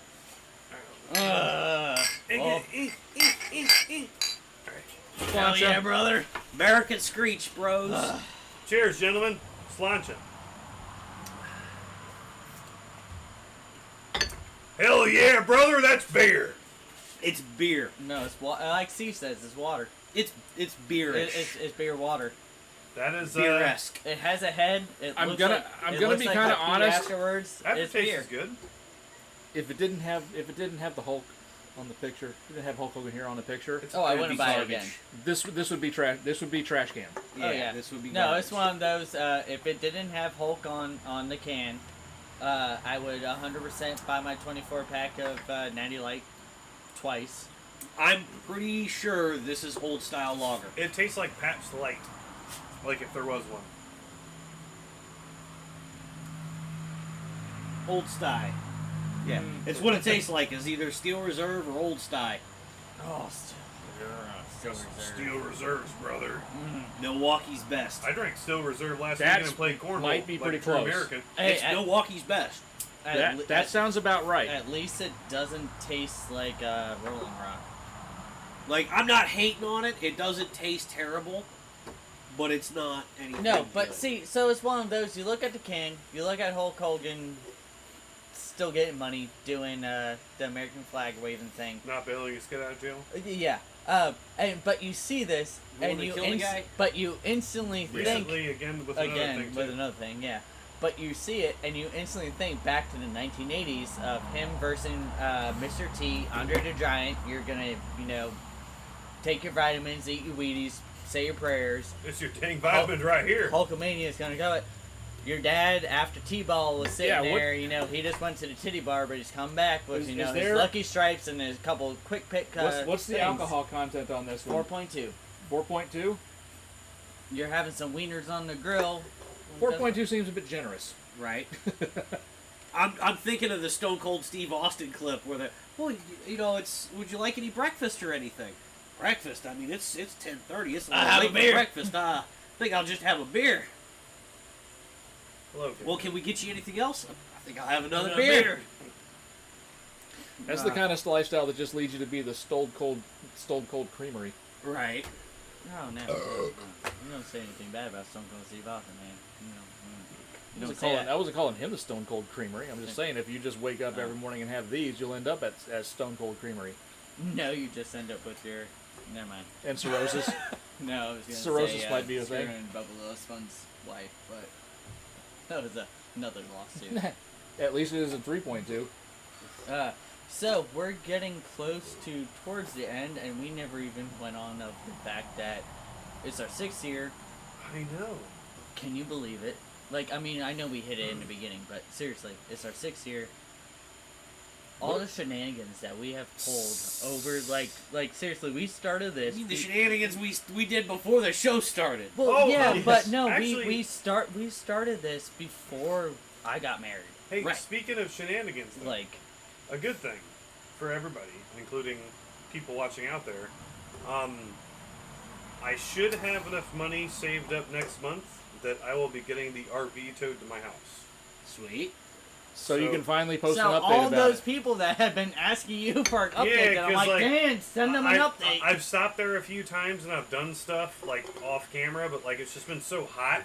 Well, Hell yeah, brother. American Screech, bros. Cheers, gentlemen. Sláinte. Hell yeah, brother, that's beer. It's beer. no, it's like Steve says, it's water. It's beerish. It's beer water. That is Beer-esque. It has a head. I'm looks gonna- like- I'm it gonna looks be like kinda a pee honest. Afterwards, it's aftertaste beer. is good. If it didn't have the Hulk on the picture, if it didn't have Hulk Hogan here on the picture, Oh, I It'd wouldn't be buy it garbage. again. this would be trash. This would be trash can. Oh yeah, this would be no. garbage. It's one of those. If it didn't have Hulk on the can, I would 100% buy my 24 pack of Natty Light twice. I'm pretty sure this is old style lager. It tastes like Pabst Light, like if there was one. Old style. Yeah, it's what it tastes like. Is either Steel Reserve or Old style. Oh, Steel Reserves, brother. Milwaukee's best. I drank Steel Reserve last That's- weekend and played cornhole. might be pretty like true close. American. Hey, It's Milwaukee's best. That sounds about right. At least it doesn't taste like Rolling Rock. Like, I'm not hating on it. It doesn't taste terrible, but it's not anything. No, but good. see, so it's one of those. You look at the can, you look at Hulk Hogan, still getting money, doing the American flag waving thing. Not bailing his kid out of jail. Yeah. But you see this, You and wanna you kill the guy? but you instantly think Recently, again with another thing too. with another thing, yeah. But you see it, and you instantly think back to the 1980s of him versus Mr. T, Andre the Giant. You're gonna, take your vitamins, eat your Wheaties, say your prayers. It's your dang vitamins right here. Hulkamania is gonna go it. Your dad, after T-Ball was sitting Yeah, what- there, he just went to the titty bar, but he's come back with, Is his there- Lucky Stripes and his couple quick pick. What's the things. alcohol content on this one? 4.2. 4.2. You're having some wieners on the grill. 4.2 seems a bit generous. Right. I'm thinking of the Stone Cold Steve Austin clip where it's would you like any breakfast or anything? Breakfast? I mean, it's 10:30. It's a I little have late a for beer. breakfast. I think I'll just have a beer. Hello, kid. Well, can we get you anything else? I think I'll have another beer. That's the kind of lifestyle that just leads you to be the Stone Cold Creamery. Right. Oh no! You don't say anything bad about Stone Cold Steve Austin, man. You don't say I wasn't calling him the Stone Cold Creamery. I'm just saying if you just wake up every morning and have these, you'll end up as Stone Cold Creamery. No, you just end up with your. Never mind. And cirrhosis. No, I was gonna Cirrhosis say, might be a Spear thing. and Bubba Spun's wife, but that was another lawsuit. At least it isn't 3.2. So we're getting close towards the end, and we never even went on of the fact that it's our 6th year. I know. Can you believe it? Like, I mean, I know we hit it in the beginning, but seriously, it's our 6th year. All the shenanigans that we have pulled over, like seriously, we started this. I mean, the shenanigans we did before the show started. Well, Oh, yeah, yes. but no, Actually- we started this before I got married. Hey, Right. speaking of shenanigans, though, Like, a good thing for everybody, including people watching out there. I should have enough money saved up next month that I will be getting the RV towed to my house. Sweet. So you can finally post so an update all about those it. people that have been asking you for an update, Yeah, and I'm 'cause, like, like, Dan, send them an update. I've stopped there a few times and I've done stuff like off camera, but like it's just been so hot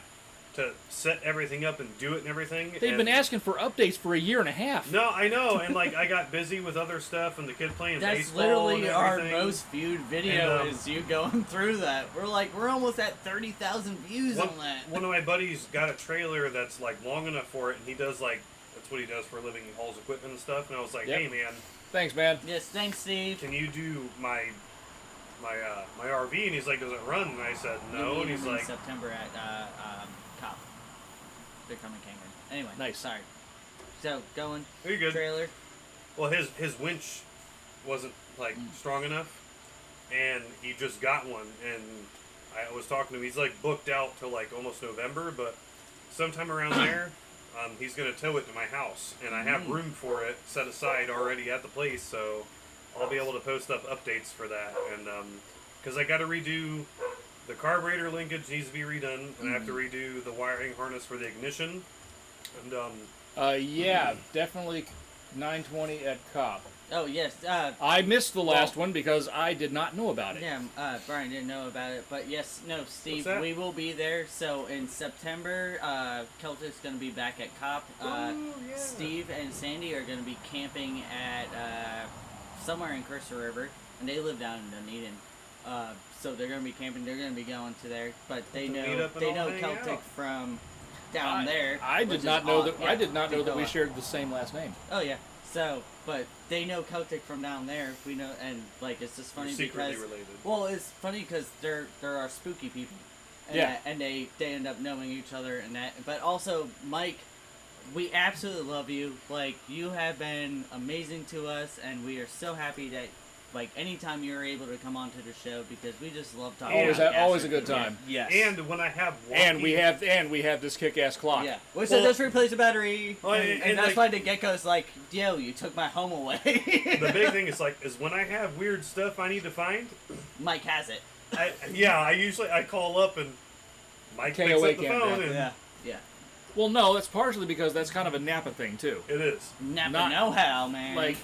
to set everything up and do it and everything. They've and been asking for updates for a year and a half. No, I know, and like I got busy with other stuff and the kid playing That's baseball literally and our everything. most viewed video And, is you going through that. We're almost at 30,000 views on that. One of my buddies got a trailer that's like long enough for it, and he does like that's what he does for a living. He hauls equipment and stuff. And I was like, Yep. hey man, Thanks, man. Yes, thanks, Steve. can you do my RV? And he's like, does it run? And I said You no. meet And he's him in like, September at Cop. They're coming Kangaroo. Anyway, Nice. Sorry. So going are you good? trailer. Well, his winch wasn't like strong enough, and he just got one. And I was talking to him. He's like booked out till like almost November, but sometime around there, he's gonna tow it to my house, and I have room for it set aside already at the place, so I'll be able to post up updates for that. And because I got to redo The carburetor linkage needs to be redone, and I have to redo the wiring harness for the ignition. And Yeah, definitely 920 at Cop. Oh yes. I missed the last one because I did not know about it. Yeah, Brian didn't know about it, but yes, no, Steve, that? we will be there. So in September, Celtic's going to be back at COP. yeah. Steve and Sandy are going to be camping at somewhere in Cursor River, and they live down in Dunedin. So they're going to be camping. They're going to be going to there, but they To meet know up and all hang Celtic out. from down there. I which did is not know odd. that. Yeah, I did not know that we Nicola. shared the same last name. Oh yeah. So, but they know Celtic from down there. We know, and like it's just funny We're secretly because related. well, it's funny because there are spooky people, and Yeah. and they end up knowing each other and that. But also, Mike, we absolutely love you. Like you have been amazing to us, and we are so happy that like anytime you're able to come onto the show because we just love talking. Always, about always a Astro good Kid. time. Yes. And when I have wonky, And we have this kick-ass clock. Yeah, which Well- just replace the battery, Well, and and that's like- why the gecko's like, "Yo, you took my home away." the big thing is when I have weird stuff I need to find. Mike has it. I call up and Mike picks KOA up the cam, phone yeah. and Yeah. Well, no, that's partially because that's kind of a Napa thing too. it is. Napa Not- know-how, man. Like,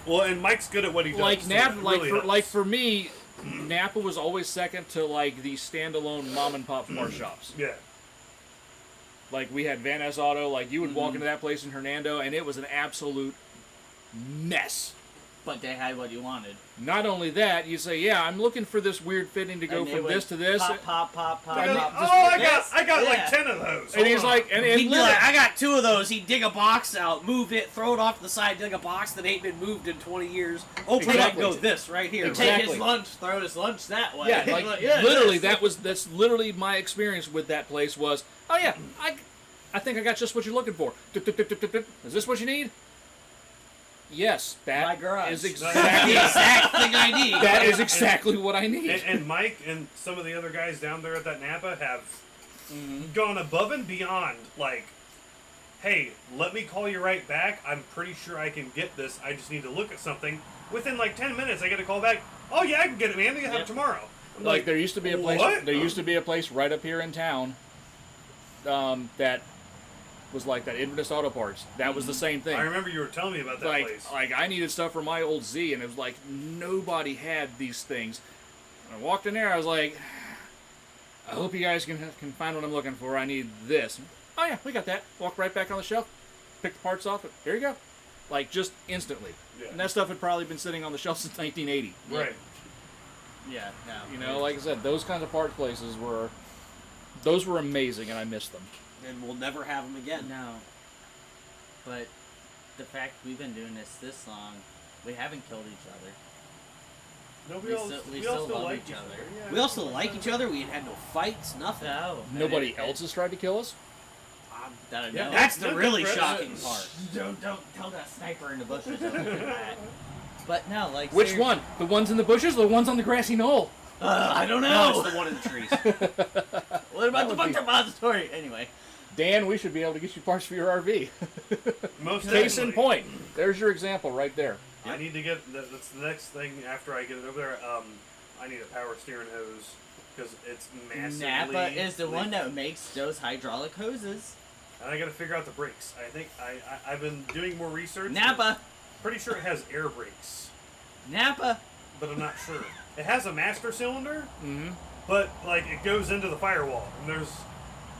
Well, and Mike's good at what he does. like so Napa, it like really for helps. like for me, Napa was always second to like the standalone mom and pop smart shops. Yeah. Like we had Van Ness Auto. Like you would Mm-hmm. walk into that place in Hernando, and it was an absolute mess. but they had what you wanted. Not only that, you say, "Yeah, I'm looking for this weird fitting to go And they from would this to this," Pop, pop, pop, pop, I mean, pop. just- I got like Yeah. 10 of those. and he's Hold on. like, and He'd be like, literally- I got 2 of those. He'd dig a box out, move it, throw it off to the side, dig a box that ain't been moved in 20 years. Open it up, Exactly. go this right here. Take Exactly. his lunch, throw his lunch that way. Yeah, like Yeah, literally, yes. that's literally my experience with that place was, oh yeah, I think I got just what you're looking for. Is this what you need? Yes, My that garage. is The exactly exact thing I need. that is exactly what I need. And Mike and some of the other guys down there at that Napa have Mm-hmm. gone above and beyond. Like, hey, let me call you right back. I'm pretty sure I can get this. I just need to look at something. Within like 10 minutes, I get a call back. Oh yeah, I can get it, man. We can have it tomorrow. I'm Like there used to be a place. what? There used to be a place right up here in town. That was like that. Inverness Auto Parts. That was the same thing. I remember you were telling me about that place. Like I needed stuff for my old Z, and it was like nobody had these things. When I walked in there, I was like, I hope you guys can find what I'm looking for. I need this. Oh yeah, we got that. Walk right back on the shelf, pick the parts off. Here you go. Like just instantly. Yeah. And that stuff had probably been sitting on the shelf since 1980. Right. Yeah, no. You know, like I said, those kinds of part places were amazing, and I missed them. And we'll never have them again. No. But the fact we've been doing this long, we haven't killed each other. No, We still love like each other. Yeah. We also like each other. We had no fights, nothing. No. Nobody else has tried to kill us. That I Yeah, know. That's the Don't really press- shocking part. Don't tell that sniper in the bushes. Don't do that. But no, like Which seriously- one? The ones in the bushes, or the ones on the grassy knoll? I don't No, know. it's the one in the trees. What about the That would book depository? Anyway. Dan, we should be able to get you parts for your RV. Most Case in definitely. point. There's your example right there. I need to get. That's the next thing after I get it over there. I need a power steering hose because it's massively. Napa is the one leaking. that makes those hydraulic hoses. And I got to figure out the brakes. I think I've been doing more research. Napa. Pretty sure it has air brakes, Napa. but I'm not sure. It has a master cylinder, Mm-hmm. but like it goes into the firewall, and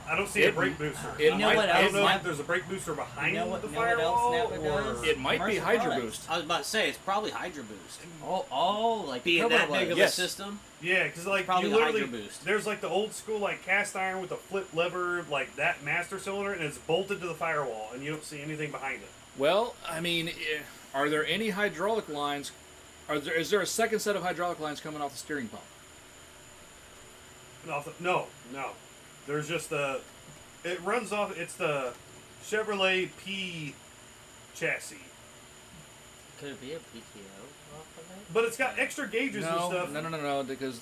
I don't see a brake booster. You know what I else don't know Napa- if there's a brake booster behind You know what- the you know what else firewall, Napa or does? It might be Commercial Hydro products. Boost. I was about to say, it's probably Hydro Boost. Oh, like Being Cobra that big of was. a Yes. system. yeah, because like Probably you the literally Hydro Boost. there's like the old school like cast iron with a flip lever like that master cylinder, and it's bolted to the firewall, and you don't see anything behind it. Well, I mean, are there any hydraulic lines? Is there a second set of hydraulic lines coming off the steering pump? No. There's just the. It runs off. It's the Chevrolet P chassis, Could it be a PTO off of it? but it's got extra gauges and stuff. No, because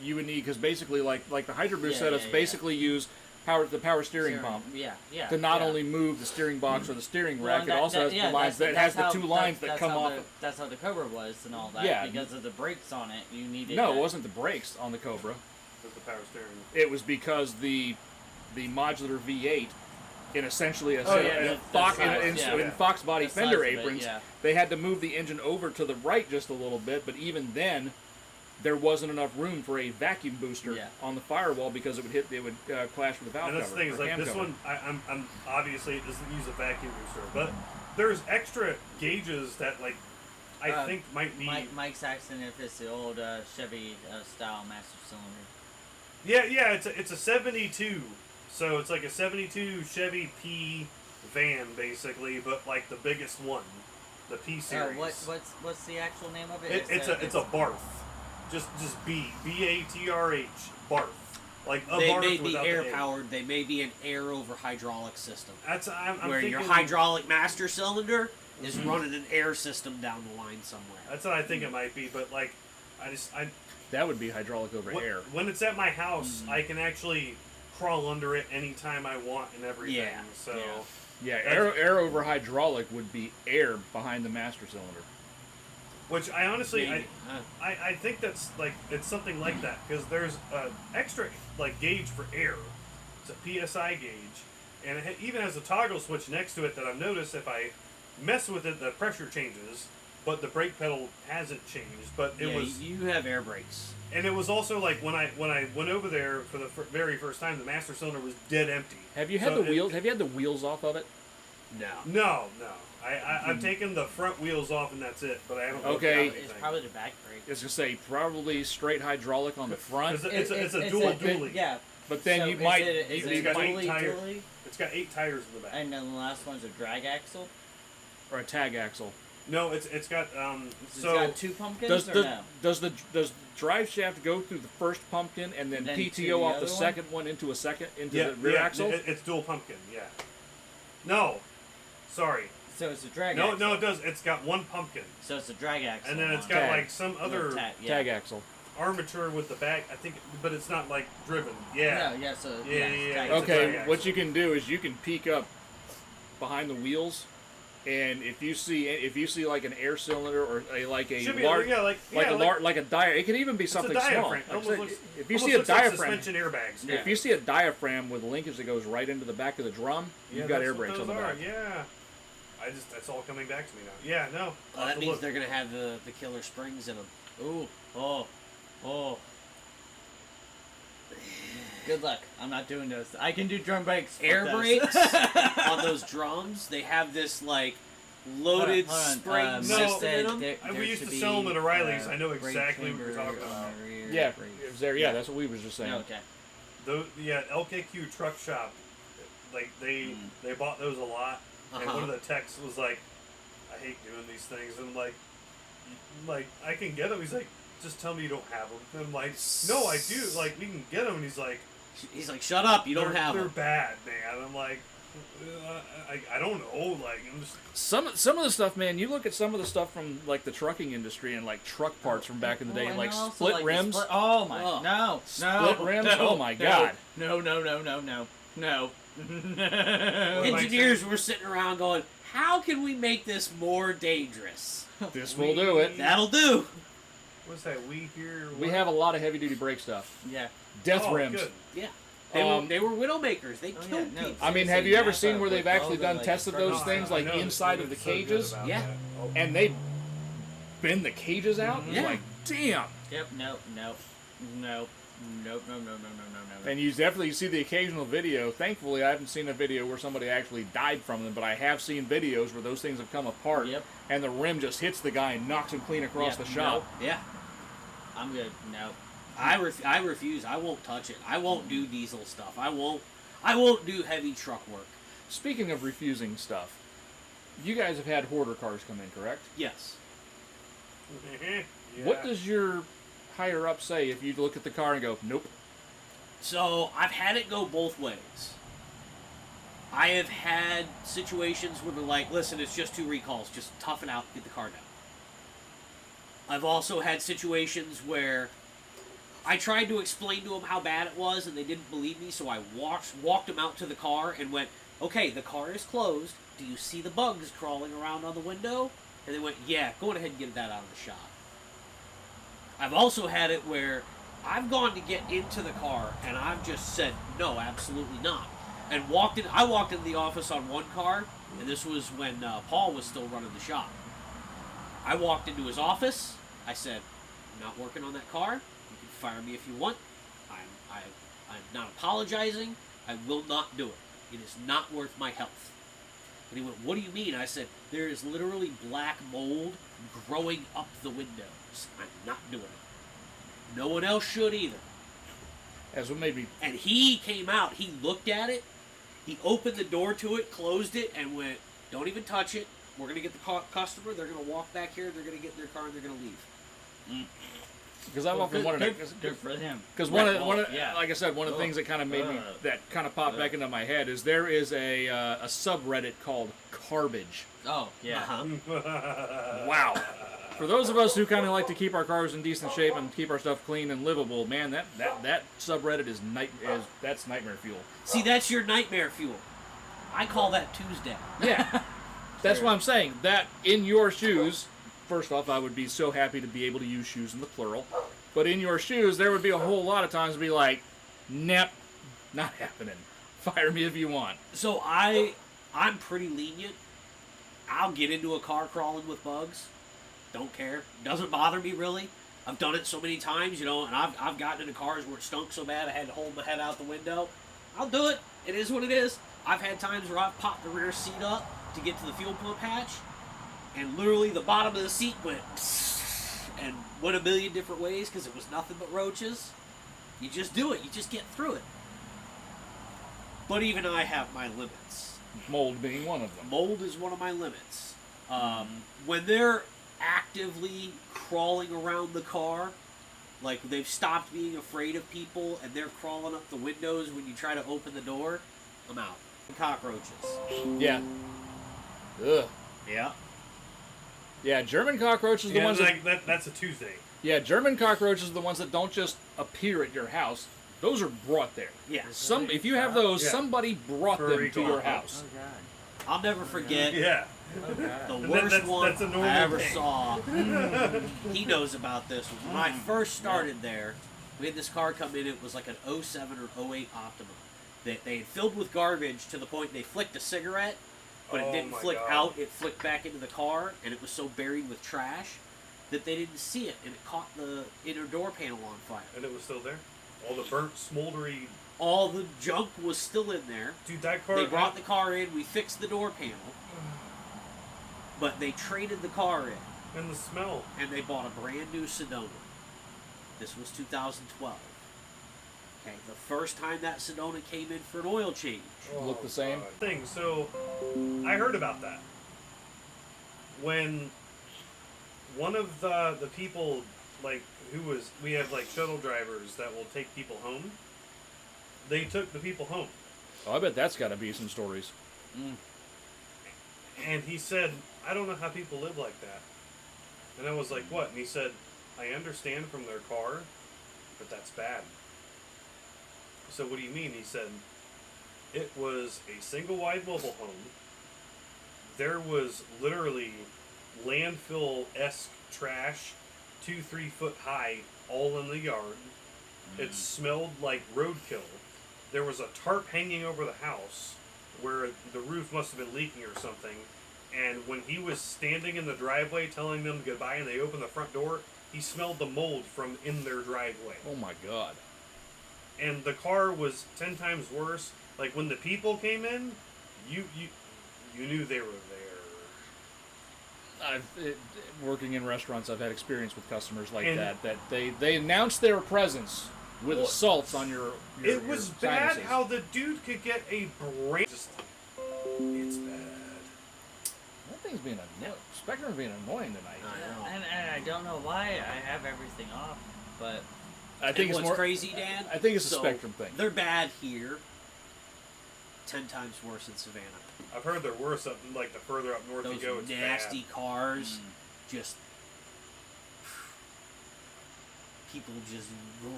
you would need, because basically like the Hydro Boost Yeah, setups yeah. basically use power steering pump. Yeah, yeah. To not yeah. only move the steering box or the steering Well, rack, it also has the lines. That has the two lines that come off. That's how the Cobra was and all that. Yeah. Because of the brakes on it, you needed. No, it wasn't the brakes on the Cobra. With the power steering. It was because the modular V8 in essentially Oh, yeah, in the Fox size, yeah. in Fox body The fender size of it, aprons, yeah. they had to move the engine over to the right just a little bit, but even then, there wasn't enough room for a vacuum booster Yeah. on the firewall because it would clash with the valve And that's cover. the thing is, or like cam this cover. one, I'm obviously it doesn't use a vacuum booster, but there's extra gauges that like I think might be. Mike's asking if it's the old Chevy style master cylinder. Yeah, it's a 72, so it's like a 72 Chevy P van basically, but like the biggest one, the P series. What's the actual name of it? It's a Barth, just BATRH Barth, like a They Barth may be without the air A. powered. They may be an air over hydraulic system, That's I'm where thinking, your hydraulic master cylinder is running an air system down the line somewhere. That's what I think it might be, but like I That would be hydraulic over air. when it's at my house, I can actually crawl under it anytime I want and everything. Yeah, So. yeah. Yeah, That's- air over hydraulic would be air behind the master cylinder. Which I honestly, Maybe. I think that's like it's something like that because there's an extra like gauge for air. It's a PSI gauge, and it even has a toggle switch next to it that I've noticed if I mess with it, the pressure changes, but the brake pedal hasn't changed. But it Yeah, was, you have air brakes. and it was also like when I went over there for the very first time, the master cylinder was dead empty. Have you had So the wheels? Have you had the wheels off of it? No. No. I've taken the front wheels off and that's it, but I haven't. looked Okay. at It's anything. probably the back brake. I was gonna say probably straight hydraulic on the front, 'Cause it's a dual dually. Yeah. but then So you is might. It, is you it got dually, eight tire- dually? It's got 8 tires in the back. And then the last one's a drag axle. or a tag axle. No, it's got It's so got two pumpkins Does or the no? does drive shaft go through the first pumpkin and then Then to PTO the off other the one? second one into the rear axle? It's dual pumpkin. Yeah. No, sorry. So it's a drag No, axle. no, it does. It's got one pumpkin, So it's a drag axle. and then it's on got Tag. like some other Tag axle. armature with the back. I think, but it's not like driven. Yeah. Yeah, so Yeah, it's yeah, tag yeah. axle. It's a Okay, drag what axle. you can do is you can peek up behind the wheels, and if you see like an air cylinder or like a Should be large, yeah, like yeah, like a diaphragm. It can even be it's something a small. diaphragm. Like It I almost said, looks, if you almost see a looks like diaphragm, suspension airbags. Yeah. if you see a diaphragm with linkage that goes right into the back of the drum, Yeah, you've got that's air what brakes on the those are, back. Yeah. That's all coming back to me now. Yeah, no. Well, I'll have that to means look. they're gonna have the killer springs in them. Ooh, oh. Good luck. I'm not doing those. I can do drum brakes. Fuck Air those. brakes on those drums, they have this like loaded Hold on, spring No. system in them. We used to sell them at O'Reilly's. I know exactly what you're talking about. Yeah, it was there. Yeah, that's what we was just saying. Okay. Yeah, LKQ Truck Shop, like they bought those a lot, and one of the techs was like, "I hate doing these things," and I'm like I can get them. He's like, "Just tell me you don't have them." And I'm like, "No, I do. Like we can get them." And he's like, He's like, "Shut up! You don't have They're them." bad, man." I'm like, I don't know. Like I'm just. Some of the stuff, man. You look at some of the stuff from like the trucking industry and like truck parts from back in the day, and like also, split like, the rims. Oh my! Oh. No! Split rims? No, Oh my God. No! Engineers were sitting around going, "How can we make this more dangerous?" This will do it. That'll do. What's that? We here. We have a lot of heavy duty brake stuff. Yeah. Death oh, rims. Good. Yeah. Um, they were widowmakers. They Oh, yeah, killed no. people. I mean, have Seriously, you ever Napa seen where put they've actually all the, done like, tested instructions those No, things I like know, inside they of the look so good cages? about Yeah. that. Oh. And they bend the cages out? Yeah. Like, damn. Yep. No. And you definitely see the occasional video. Thankfully, I haven't seen a video where somebody actually died from them, but I have seen videos where those things have come apart, Yep. and the rim just hits the guy and knocks him clean across Yeah, the shop. Yeah. I'm good. No. I refuse. I won't touch it. I won't do diesel stuff. I won't do heavy truck work. Speaking of refusing stuff, you guys have had hoarder cars come in, correct? Yes. Yeah. What does your higher up say if you look at the car and go, nope? So I've had it go both ways. I have had situations where they're like, "Listen, it's just 2 recalls. Just tough it out. Get the car down." I've also had situations where I tried to explain to them how bad it was, and they didn't believe me, so I walked them out to the car and went, okay, the car is closed. Do you see the bugs crawling around on the window? And they went, yeah, go ahead and get that out of the shop. I've also had it where I've gone to get into the car, and I've just said, no, absolutely not. And I walked into the office on one car, and this was when Paul was still running the shop. I walked into his office. I said, I'm not working on that car. You can fire me if you want. I'm not apologizing. I will not do it. It is not worth my health. And he went, what do you mean? I said, there is literally black mold growing up the windows. I'm not doing it. No one else should either. That's what made me. And he came out. He looked at it. He opened the door to it, closed it, and went, don't even touch it. We're going to get the customer. They're going to walk back here. They're going to get in their car, and they're going to leave. Because I've often wanted good for him. Because Yeah. like I said, one of the things that kind of made me that kind of popped back into my head is there is a subreddit called Carbage. Oh, yeah. Uh-huh. Wow. For those of us who kind of like to keep our cars in decent shape and keep our stuff clean and livable, man, that subreddit is that's nightmare fuel. See, that's your nightmare fuel. I call that Tuesday. Yeah. That's what I'm saying. That in your shoes. First off, I would be so happy to be able to use shoes in the plural. But in your shoes, there would be a whole lot of times to be like, nope, not happening. Fire me if you want. So I'm pretty lenient. I'll get into a car crawling with bugs. Don't care. Doesn't bother me really. I've done it so many times, and I've gotten into cars where it stunk so bad I had to hold my head out the window. I'll do it. It is what it is. I've had times where I've popped the rear seat up to get to the fuel pump hatch, and literally the bottom of the seat went and went a million different ways because it was nothing but roaches. You just do it. You just get through it. But even I have my limits. Mold being one of them. Mold is one of my limits. When they're actively crawling around the car, like they've stopped being afraid of people and they're crawling up the windows when you try to open the door, I'm out. Cockroaches. Yeah. Ugh. Yeah. Yeah, German cockroaches are the ones that's a Tuesday. Yeah, German cockroaches are the ones that don't just appear at your house. Those are brought there. Yeah. If you have those, Yeah. somebody brought them to your house. Oh, God. I'll never forget Yeah. Oh, God. the And worst that's one a normal I ever thing. saw. He knows about this. When I first started there, we had this car come in. It was like an 07 or 08 Optima. They had filled with garbage to the point they flicked a cigarette, but it Oh didn't my flick God. out. It flicked back into the car, and it was so buried with trash that they didn't see it, and it caught the inner door panel on fire. And it was still there. All the burnt, smoldery. All the junk was still in there. Dude, that car. They brought the car in. We fixed the door panel, but they traded the car in. And the smell. And they bought a brand new Sedona. This was 2012. Okay, the first time that Sedona came in for an oil change. Look the same? God. Thing. So, I heard about that. When one of the people, like, we have, like, shuttle drivers that will take people home. They took the people home. Oh, I bet that's got to be some stories. And he said, I don't know how people live like that. And I was like, what? And he said, I understand from their car, but that's bad. So what do you mean? He said, it was a single wide mobile home. There was literally landfill-esque trash, 2-3 foot high, all in the yard. It smelled like roadkill. There was a tarp hanging over the house where the roof must have been leaking or something. And when he was standing in the driveway telling them goodbye and they opened the front door, he smelled the mold from in their driveway. Oh my God. And the car was 10 times worse. Like when the people came in, you knew they were there. Working in restaurants, I've had experience with customers like And- that they announce their presence with Well, assaults on your It was bad sinuses. how the dude could get a brain. It's bad. That thing's being Spectrum's being annoying tonight. I know. And I don't know why I have everything off, but I think And it's what's more crazy, Dan? I think it's a So, Spectrum thing. They're bad here. 10 times worse in Savannah. I've heard they're worse up, like the further up north Those you go. It's nasty bad. cars, just people just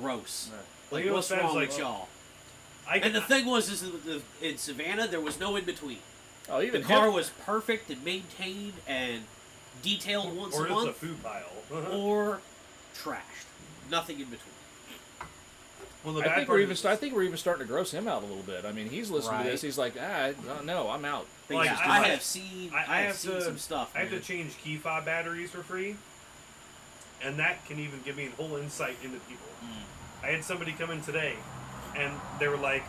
gross. Right. Like, You know what's what wrong Sam's with like? y'all? I, And the thing was, is that in Savannah, there was no in between. Oh, The even car him- was perfect and maintained and detailed once or a just a month, food pile. or trashed. Nothing in between. Well, the I bad think part we're even is- I think we're even starting to gross him out a little bit. I mean, he's listening to Right. this. He's like, no, I'm out. But Like, yeah, I- I have seen. I have seen some stuff. I have to man. change key fob batteries for free, and that can even give me a whole insight into people. I had somebody come in today, and they were like,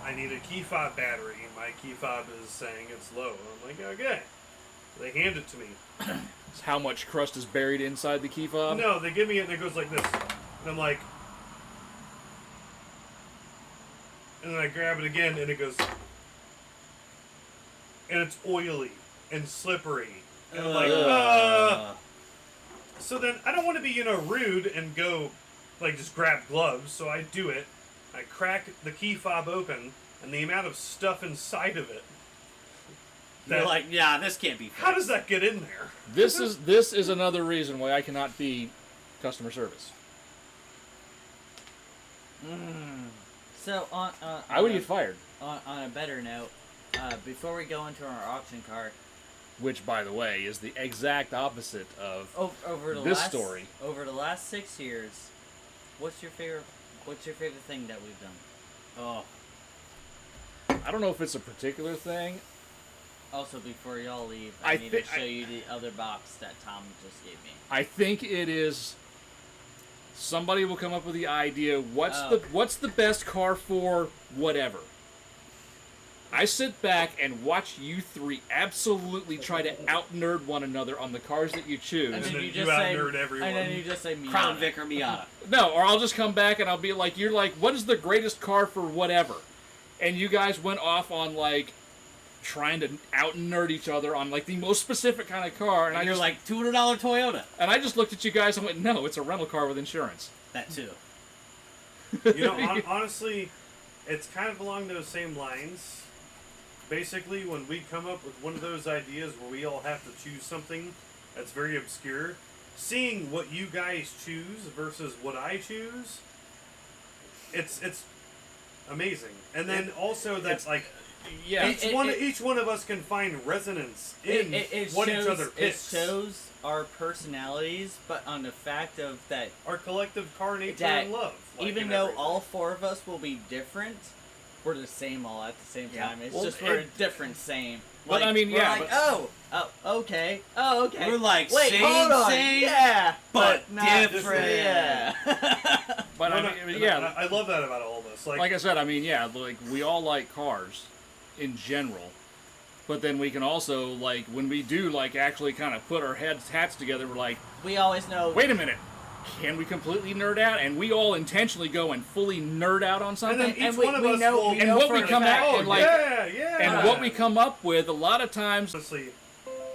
"I need a key fob battery. My key fob is saying it's low." And I'm like, "Okay." They hand it to me. It's how much crust is buried inside the key fob? No, they give me it, and it goes like this, and I'm like, and then I grab it again, and it goes, and it's oily and slippery, and I'm like, So then I don't want to be, rude and go, like, just grab gloves. So I do it. I crack the key fob open, and the amount of stuff inside of it. You're like, yeah, this can't be. How does that get in there? This is another reason why I cannot be customer service. So I would get fired. On a better note, before we go into our auction car, Which, by the way, is the exact opposite of over the this last story. over the last 6 years, what's your favorite thing that we've done? Oh, I don't know if it's a particular thing. Also, before y'all leave, I need to show you the other box that Tom just gave me. I think it is. Somebody will come up with the idea. What's the best car for whatever? I sit back and watch you three absolutely try to out-nerd one another on the cars that you choose. And then then you you just say, out-nerd everyone. and then you just say Miata. Crown Vic or Miata. No, or I'll just come back and I'll be like, you're like, what is the greatest car for whatever? And you guys went off on like trying to out-nerd each other on like the most specific kind of car. And I you're just, like $200 Toyota. and I just looked at you guys and went, no, it's a rental car with insurance. That too. Honestly, it's kind of along those same lines. Basically, when we come up with one of those ideas where we all have to choose something that's very obscure, seeing what you guys choose versus what I choose, it's amazing. And then also that's like Yeah. each one of us can find resonance in what each other picks. It shows our personalities, but on the fact of that, Our collective car nature that and love. like, even and though everything. all four of us will be different, we're the same all at the same Yeah. time. It's Well, just we're a different same. But, Like, I mean, we're yeah, like, but- okay. We're like, wait, same, hold on. same, Yeah, but not different. Yeah. But No, I no, mean, and yeah, I love that about all of us. like I said, I mean, yeah, like we all like cars in general, but then we can also like when we do like actually kind of put our hats together, we're like, We always know. wait a minute, can we completely nerd out? And we all intentionally go and fully nerd out on And something. then each and we one of know- us we will. And know what for we a come fact- out oh, and like, yeah. and what we come up with a lot of times. Honestly,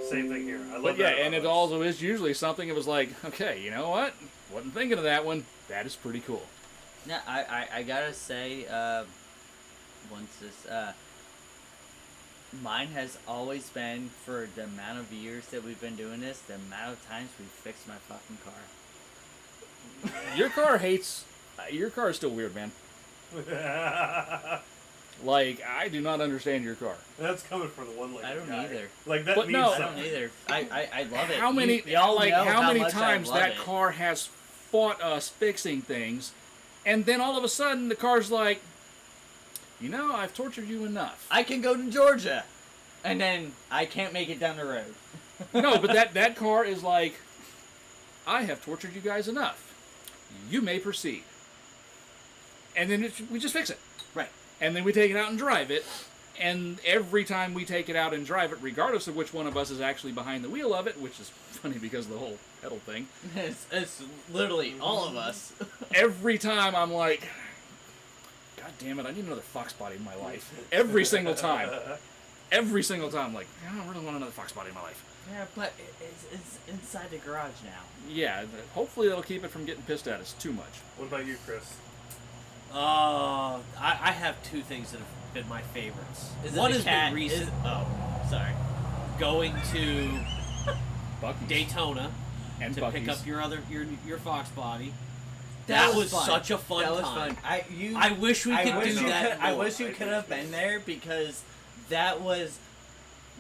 same thing here. I love But yeah, that and about it us. also is usually something that was like, okay, you know what? Wasn't thinking of that one. That is pretty cool. No, I gotta say, once this, mine has always been, for the amount of years that we've been doing this, the amount of times we've fixed my fucking car. Your car hates. Your car is still weird, man. Like, I do not understand your car. That's coming from the one-legged I don't guy. either. Like that But means no, I something. don't either. I love it. How many, y'all like, know how many much I times love that it. car has fought us fixing things, and then all of a sudden the car's like, you know, I've tortured you enough. I can go to Georgia, and then I can't make it down the road. No, but that car is like, I have tortured you guys enough. You may proceed. And then we just fix it. Right. And then we take it out and drive it. And every time we take it out and drive it, regardless of which one of us is actually behind the wheel of it, which is funny because of the whole pedal thing, It's literally all of us. every time I'm like, God damn it, I need another Fox body in my life. Every single time. Every single time, I'm like, I don't really want another Fox body in my life. Yeah, but it's inside the garage now. Yeah, hopefully that'll keep it from getting pissed at us too much. What about you, Chris? I have two things that have been my favorites. Is it One the has cat? been recent. Is- oh, sorry. Going to Buc-ee's Daytona and to Buc-ee's. pick up your Fox body, That was fun. such a fun That was time. fun. I wish we could wish do you that. I more. wish you could have been there because that was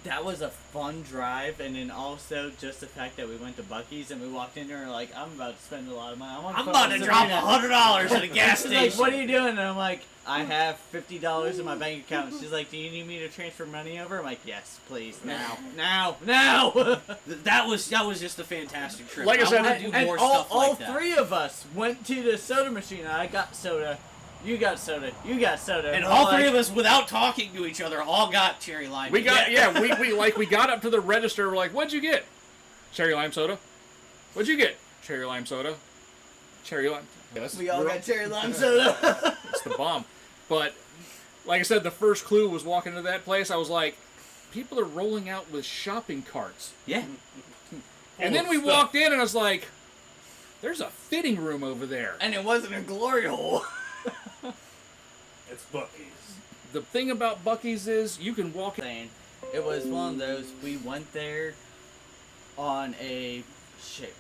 a fun drive, and then also just the fact that we went to Buc-ee's and we walked in there and like, I'm about to spend a lot of money. I'm about to drop $100 at a gas She's station. like, what are you doing? And I'm like, I have $50 in my bank account. She's like, do you need me to transfer money over? I'm like, yes, please, now. That was just a fantastic trip. Like I said, wanna do And more all, stuff like all that. three of us went to the soda machine. I got soda. You got soda. You got soda. And we're all like, three of us, without talking to each other, all got cherry lime. We got we got up to the register. We're like, "What'd you get? Cherry lime soda. What'd you get? Cherry lime soda. Cherry lime." Yes, We all got cherry lime soda. It's the bomb. But like I said, the first clue was walking into that place. I was like, people are rolling out with shopping carts. Yeah. And then we walked in, and I was like, "There's a fitting room over there." And it wasn't a glory hole. It's Buc-ee's. The thing about Buc-ee's is you can walk in. It was one of those. We went there on a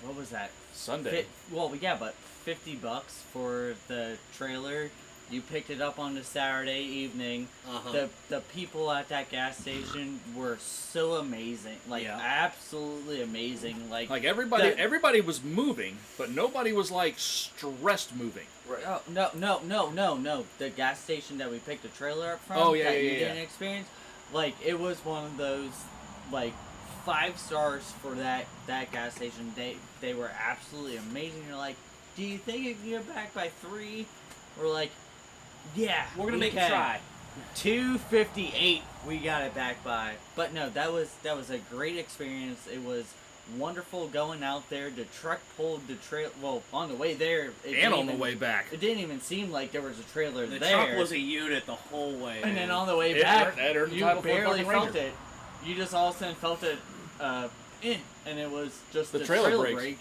what was that? Sunday. But $50 for the trailer. You picked it up on the Saturday evening. Uh-huh. The people at that gas station were so amazing, absolutely amazing. Like Everybody was moving, but nobody was like stressed moving. Right. oh no! The gas station that we picked the trailer up from. Oh, yeah, that yeah, you yeah. didn't experience. Like it was one of those like 5 stars for that gas station. They were absolutely amazing. You're like, do you think you can get back by 3? We're like, yeah, We're gonna make can. a try. 2:58 we got it back by. But no, that was a great experience. It was wonderful going out there. The truck pulled the trail. Well, on the way there, And on the way back. it didn't even seem like there was a trailer The there. truck was a unit the whole way. And then on the way It back, earned the you title for a barely fucking felt Ranger. it. You just all of a sudden felt it, and it was just The the trailer trailer brakes. brake.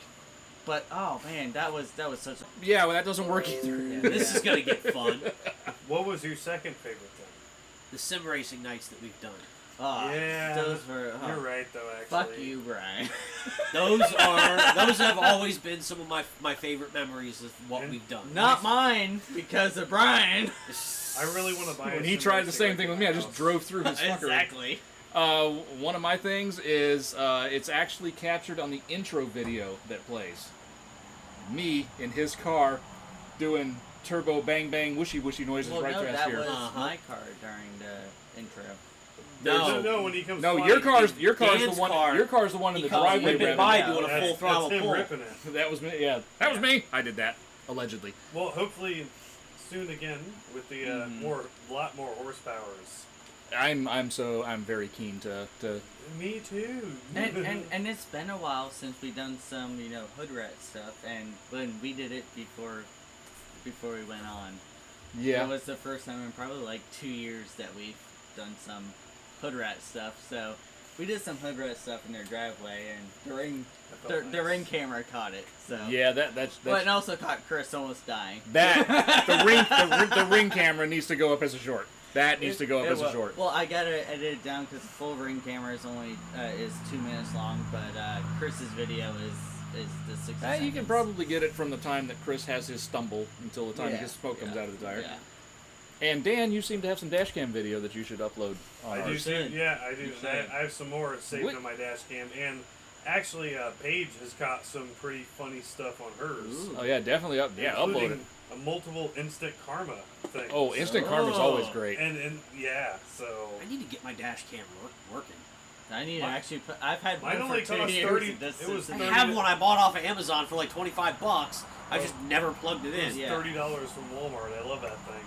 But oh man, that was such. Yeah, well, that doesn't work either. This is gonna get fun. What was your second favorite thing? The sim racing nights that we've done. Yeah, those were. You're right, though. Actually, Fuck you, Brian. Those have always been some of my favorite memories of what And we've done. Not mine, because of Brian. I really want to buy. When a he sim tried the racing same like thing with that me, I just house. drove through his fuckery. Exactly. One of my things is it's actually captured on the intro video that plays. Me in his car doing turbo bang bang whooshy whooshy noises Well, right no, past that here. was Uh-huh. my car during the intro. No, when he comes. No, flying, your car's he- the Dan's one. car, Your car's the one in he the comes driveway. whipping revving by out. doing a full throttle that's him pull. ripping it. That was me. Yeah, that was me. I did that allegedly. Well, hopefully soon again with the lot more horsepowers. I'm very keen to. Me too. And it's been a while since we've done some hood rat stuff, and when we did it before we went on, Yeah. it was the first time in probably like 2 years that we've done some hood rat stuff. So we did some hood rat stuff in their driveway, and the ring camera caught it. So Yeah, that's but it also caught Chris almost dying. that the ring camera needs to go up as a short. That needs to go up as a short. Well, I gotta edit it down because the full ring camera is only is 2 minutes long, but Chris's video is the 60 You seconds. can probably get it from the time that Chris has his stumble until the time Yeah, his smoke comes yeah, out of the tire. Yeah. And Dan, you seem to have some dash cam video that you should upload on I do ours. too. Yeah, I do. You should. I have some more saved What? on my dash cam, and actually, Paige has caught some pretty funny stuff on hers. Ooh. Oh yeah, definitely upload it. including a multiple instant karma thing. Oh, instant karma's always great. and yeah, so I need to get my dash cam working. I need to actually put. I've had mine one only for 2 cost years. 30 and this it was is- I 30 have one I bought off of Amazon for like $25. I just never plugged it It was in. Yeah. $30 from Walmart. I love that thing.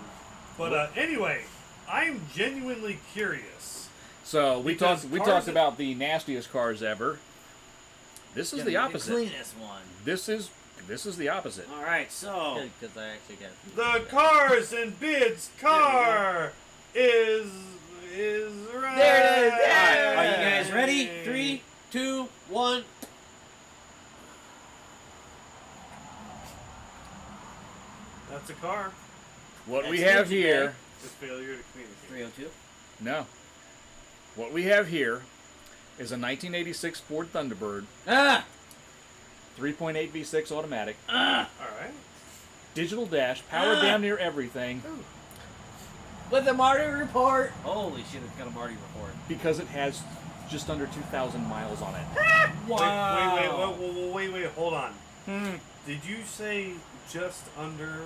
But anyway, I'm genuinely curious. So we Because talked cars- about the nastiest cars ever. This is Yeah, the the opposite. cleanest one. This is the opposite. All right, so Because I actually got. The Cars and Bids car is right. There it is, all right, are you yeah. guys ready? 3, 2, 1. That's a car. What we That's have it, here, It's failure to communicate. 302. no. What we have here is a 1986 Ford Thunderbird, Ah! 3.8 V6 automatic. All right. digital dash, power damn near everything, With the Marty report. Holy shit! It's got a Marty report. because it has just under 2,000 miles on it. Wow. Wait, hold on. Did you say just under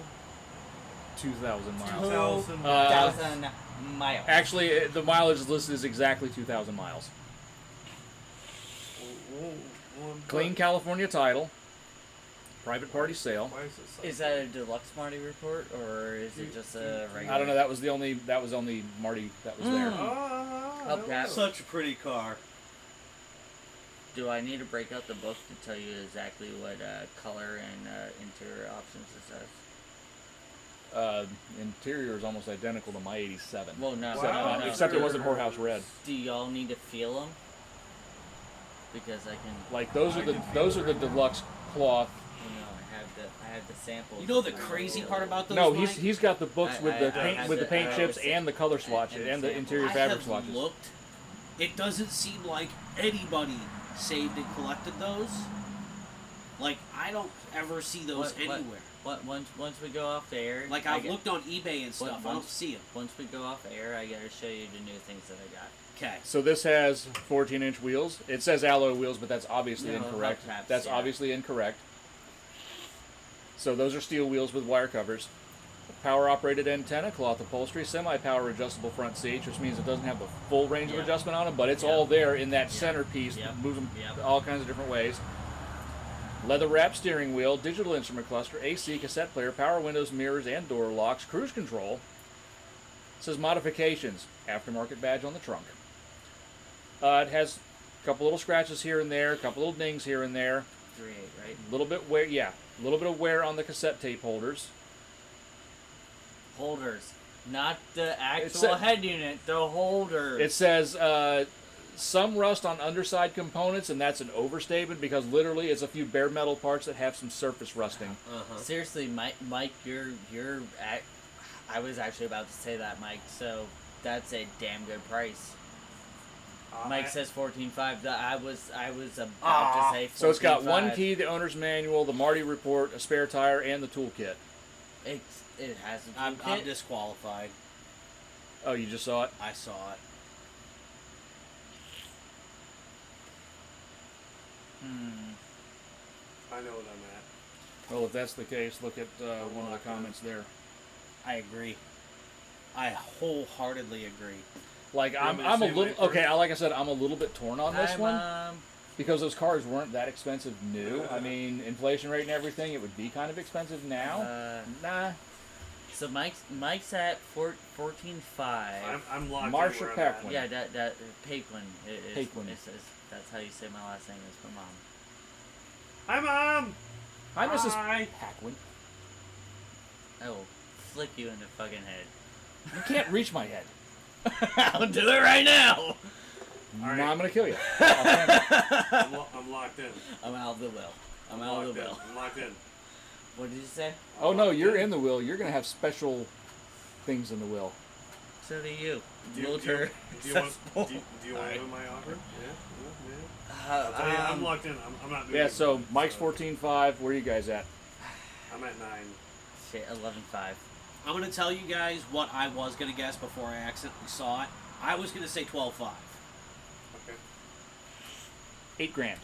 2,000 miles. 2,000? 2,000 miles. Actually, the mileage listed is exactly 2,000 miles. Clean California title. Private party sale. Why is this? Is that a deluxe Marty report, or is it just a regular? I don't know. That was only Marty that was there. Oh, Okay. Such a pretty car. Do I need to break out the book to tell you exactly what color and interior options it says? Interior is almost identical to my '87. Well, no, Wow. Except it wasn't whorehouse red. Do y'all need to feel them? Because I can. Like those are the deluxe cloth. You know, I have the samples. You know the crazy part about those? No, Mike? he's got the books with the paint I chips have and the color swatches and and the samples. interior I fabric have swatches. looked. It doesn't seem like anybody saved and collected those. Like I don't ever see those anywhere. Once we go off the air, Like I've looked on eBay and stuff. I don't see them. Once we go off air, I gotta show you the new things that I got. Okay. So this has 14-inch wheels. It says alloy wheels, but that's obviously No, incorrect. hubcaps, That's yeah. obviously incorrect. So those are steel wheels with wire covers. Power operated antenna, cloth upholstery, semi-power adjustable front seats, which means it doesn't have the full range of Yeah. adjustment on it, but it's Yeah. all there in that Yeah. centerpiece. Yeah. Moves them Yeah. all kinds of different ways. Leather wrapped steering wheel, digital instrument cluster, AC, cassette player, power windows, mirrors, and door locks, cruise control. It says modifications, aftermarket badge on the trunk. It has a couple little scratches here and there, a couple little dings here and there. 3.8, right? A little bit wear, a little bit of wear on the cassette tape holders. Holders, not the It's actual a- head unit. The holders. It says some rust on underside components, and that's an overstatement because literally it's a few bare metal parts that have some surface rusting. Seriously, Mike, you're at. I was actually about to say that, Mike. So that's a damn good price. Mike says 14.5. I was about to say 14.5. So it's got one key, the owner's manual, the Marty report, a spare tire, and the toolkit. It has a I'm toolkit. disqualified. Oh, you just saw it? I saw it. I know what I'm at. Well, if that's the case, look at one of the comments there. I agree. I wholeheartedly agree. Like I'm want me to a say little mine first? okay. Like I said, I'm a little bit torn on this I'm, one because those cars weren't that expensive new. I mean, inflation rate and everything, it would be kind of expensive now. Nah. So Mike's at 14.5. I'm locked Marsha in where I'm Paquin. at. Yeah, that Paquin. Paquin. That's how you say my last name is for mom. Hi, Mom! Hi, Mrs. Hi. Paquin. I will flick you in the fucking head. You can't reach my head. I'll do it right now. All right. Now I'm gonna kill you. I'm locked in. I'm out of the will. I'm out of the will. I'm locked in. What did you say? Oh no, you're in the will. You're gonna have special things in the will. So do you. Do you want to know my offer? Yeah. I'll tell you, I'm locked in. I'm not moving. Yeah. So Mike's 14.5. Where are you guys at? I'm at 9. Shit, 11.5. I'm gonna tell you guys what I was gonna guess before I accidentally saw it. I was gonna say 12.5. Okay. $8,000.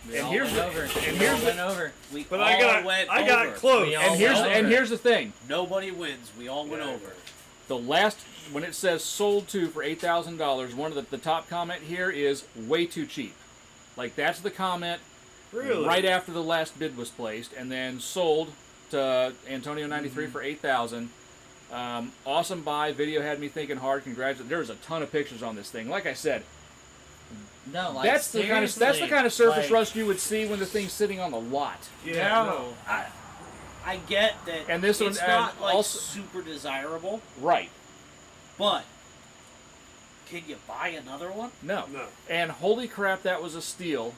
We And all here's went the- over. and We all here's the- went over. We But all I got went over. close. We all And here's went over. here's the thing. Nobody wins. We all went Yeah. over. The last when it says sold to for $8,000, one of the top comment here is way too cheap. Like that's the comment Really? right after the last bid was placed, and then sold to Antonio 93 for $8,000. Awesome buy. Video had me thinking hard. Congratulations. There's a ton of pictures on this thing. Like I said, No, like that's the kind of surface like, rust you would see when the thing's sitting on the lot. Yeah. No. I get that. And this it's one- not and like also- super desirable, Right. but can you buy another one? No. No. And holy crap, that was a steal.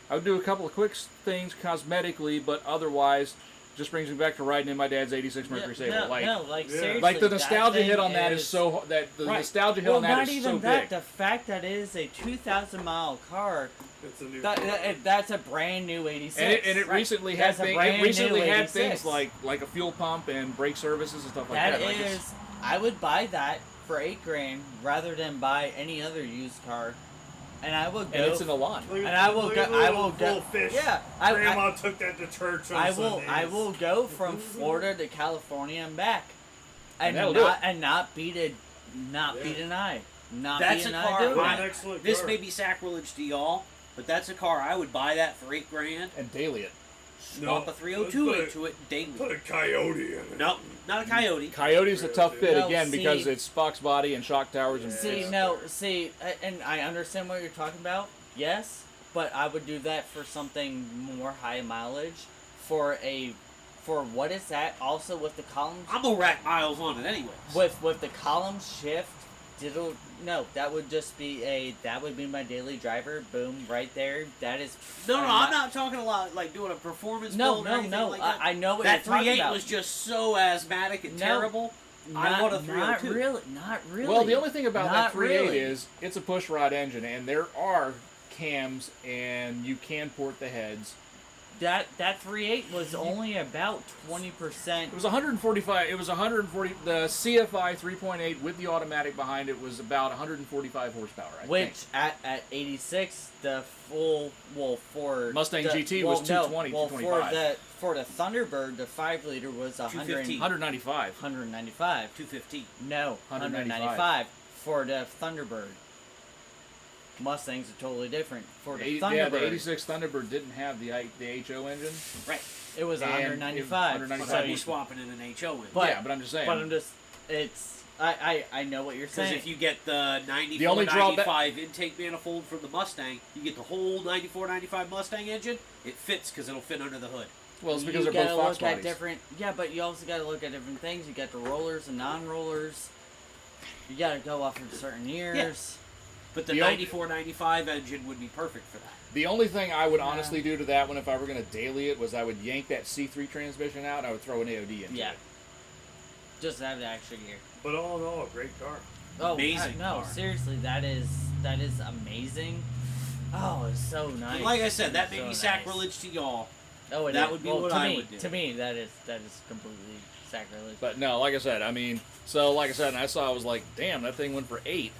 I would do a couple of quick things cosmetically, but otherwise, just brings me back to riding in my dad's '86 Mercury Sable. Seriously, like the that nostalgia thing hit on that is so nostalgia hit on that not is even so that. big. The fact that it is a 2,000-mile car, It's a new. that's a brand new '86. And it recently had That's a things. brand It recently new had 86. things like a fuel pump and brake services and stuff like that. That Like is, I would buy that for $8,000 rather than buy any other used car, and I would go. and it's in the lot. Look at- And I will look go. at the I little will go. goldfish. Yeah, Grandma took that to church on I will. Sundays. I will go from Florida to California and back, and that'll do not beat an eye. Not That's beat a an car. eye doing What an that. excellent This car. may be sacrilege to y'all, but that's a car I would buy that for $8,000. And daily it. Swap a 302 let's into it daily. Put a coyote in it. No, not a Coyote. Coyote's a tough fit No, again because see- it's Fox body and shock towers and And I understand what you're talking about. Yes, but I would do that for something more high mileage, for what is that? Also with the column, I'm gonna rack miles on it anyways. with the column shift. That would just be that would be my daily driver. Boom, right there. That is. No, I'm not talking a lot like doing a performance build or anything like that. I know what That you're talking 3.8 about. was just so asthmatic and No, terrible. I want a 302. Not really. Not really. Well, the only thing about that Not 3.8 really. is it's a push rod engine, and there are cams, and you can port the heads. that 3.8 was only about 20%. It was 145. It was 140. The CFI 3.8 with the automatic behind it was about 145 horsepower. I Which think. at 86, the full for Mustang the, GT was 220, Well, 225. for the Thunderbird, the 5-liter was 215. 195. 195. 215. No, 195 for the Thunderbird. Mustangs are totally different. For the Thunderbird, Yeah, the 86 Thunderbird didn't have the HO engine. Right. it was and 195. 195. So you're swapping in an HO in. But- Yeah, but I'm just saying. But I'm just, I know what you're Because saying. if you get the 94, The only drawback- 95 intake manifold from the Mustang, you get the whole 94, 95 Mustang engine, it fits because it'll fit under the hood. Well, it's because you they're both gotta Fox look at bodies. different. Yeah, but you also got to look at different things. You got the rollers and non-rollers. You got to go off of certain years. But the The only- 94, 95 engine would be perfect for that. The only thing I would honestly do to that one, if I were going to daily it, was I would yank that C3 transmission out. I would throw an AOD into Yeah. it. Just have the extra gear. But all in all, a great car. Oh, Amazing no, car. seriously, that is amazing. Oh, it's so nice. But like I said, that may So be nice. sacrilege to y'all. Oh, it that is. would be Well, what to I me, would do. To me, that is completely sacrilege. But no, like I said, I mean, so like I said, and I was like, damn, that thing went for 8.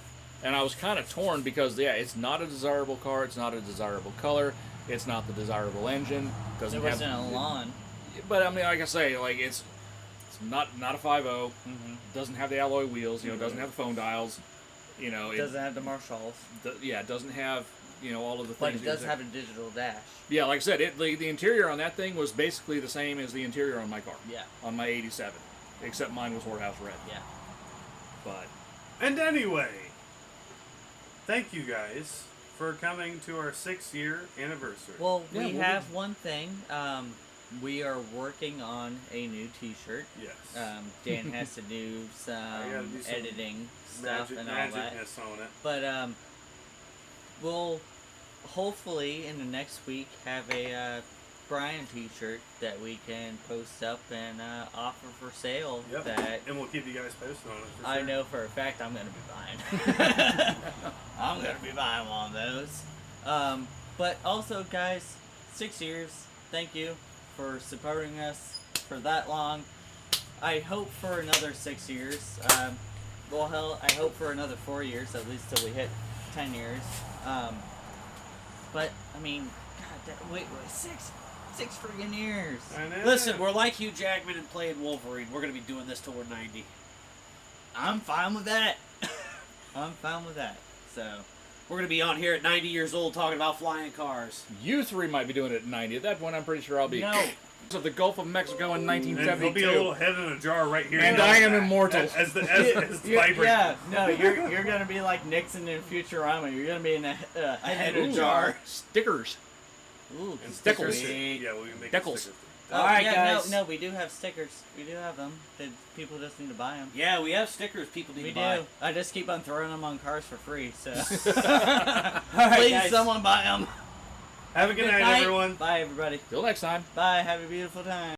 And I was kind of torn because, yeah, it's not a desirable car. It's not a desirable color. It's not the desirable engine. Doesn't It wasn't a lawn. But I mean, like I say, like it's not a 5.0. Doesn't have the alloy wheels. You know, doesn't have the phone dials. You know, It doesn't have the Marshalls, it doesn't have all of the but things. it does have a digital dash. Yeah, like I said, the interior on that thing was basically the same as the interior on my car. Yeah. On my '87, except mine was whorehouse red. Yeah. But And anyway, thank you guys for coming to our 6-year anniversary. Well, Yeah, we we'll have one thing. We are working on a new T-shirt. yes. Dan has to do some gotta do some editing stuff and all that. magicness on it. But we'll hopefully in the next week have a Brian T-shirt that we can post up and offer for sale. Yep. That And we'll keep you guys posted on it. For I sure. know for a fact I'm gonna be buying. I'm gonna be buying one of those. But also, guys, 6 years. Thank you for supporting us for that long. I hope for another 6 years. Well, hell, I hope for another 4 years at least till we hit 10 years. But I mean, God, wait, 6 freaking years. I know. Listen, we're like Hugh Jackman and playing Wolverine. We're going to be doing this till we're 90. I'm fine with that. I'm fine with that. So. We're going to be on here at 90 years old talking about flying cars. you three might be doing it at 90. At that point, I'm pretty sure I'll be. No. Of the Gulf of Mexico in And there'll 1972. be a little head in a jar right here. And You know I am that. immortal. As the vibrating. Yeah, no, you're gonna be like Nixon in Futurama. You're gonna be in a head in a Ooh, jar. Stickers. Ooh, And Stickers. stickers. sweet. Yeah, we can make Deckles. stickers. Oh, All right, yeah, guys. No, we do have stickers. We do have them. People just need to buy them. Yeah, we have stickers people need We to do. buy. I just keep on throwing them on cars for free. So All right, please, guys. someone buy them. Have a good night, everyone. Bye, everybody. Till next time. Bye. Have a beautiful time.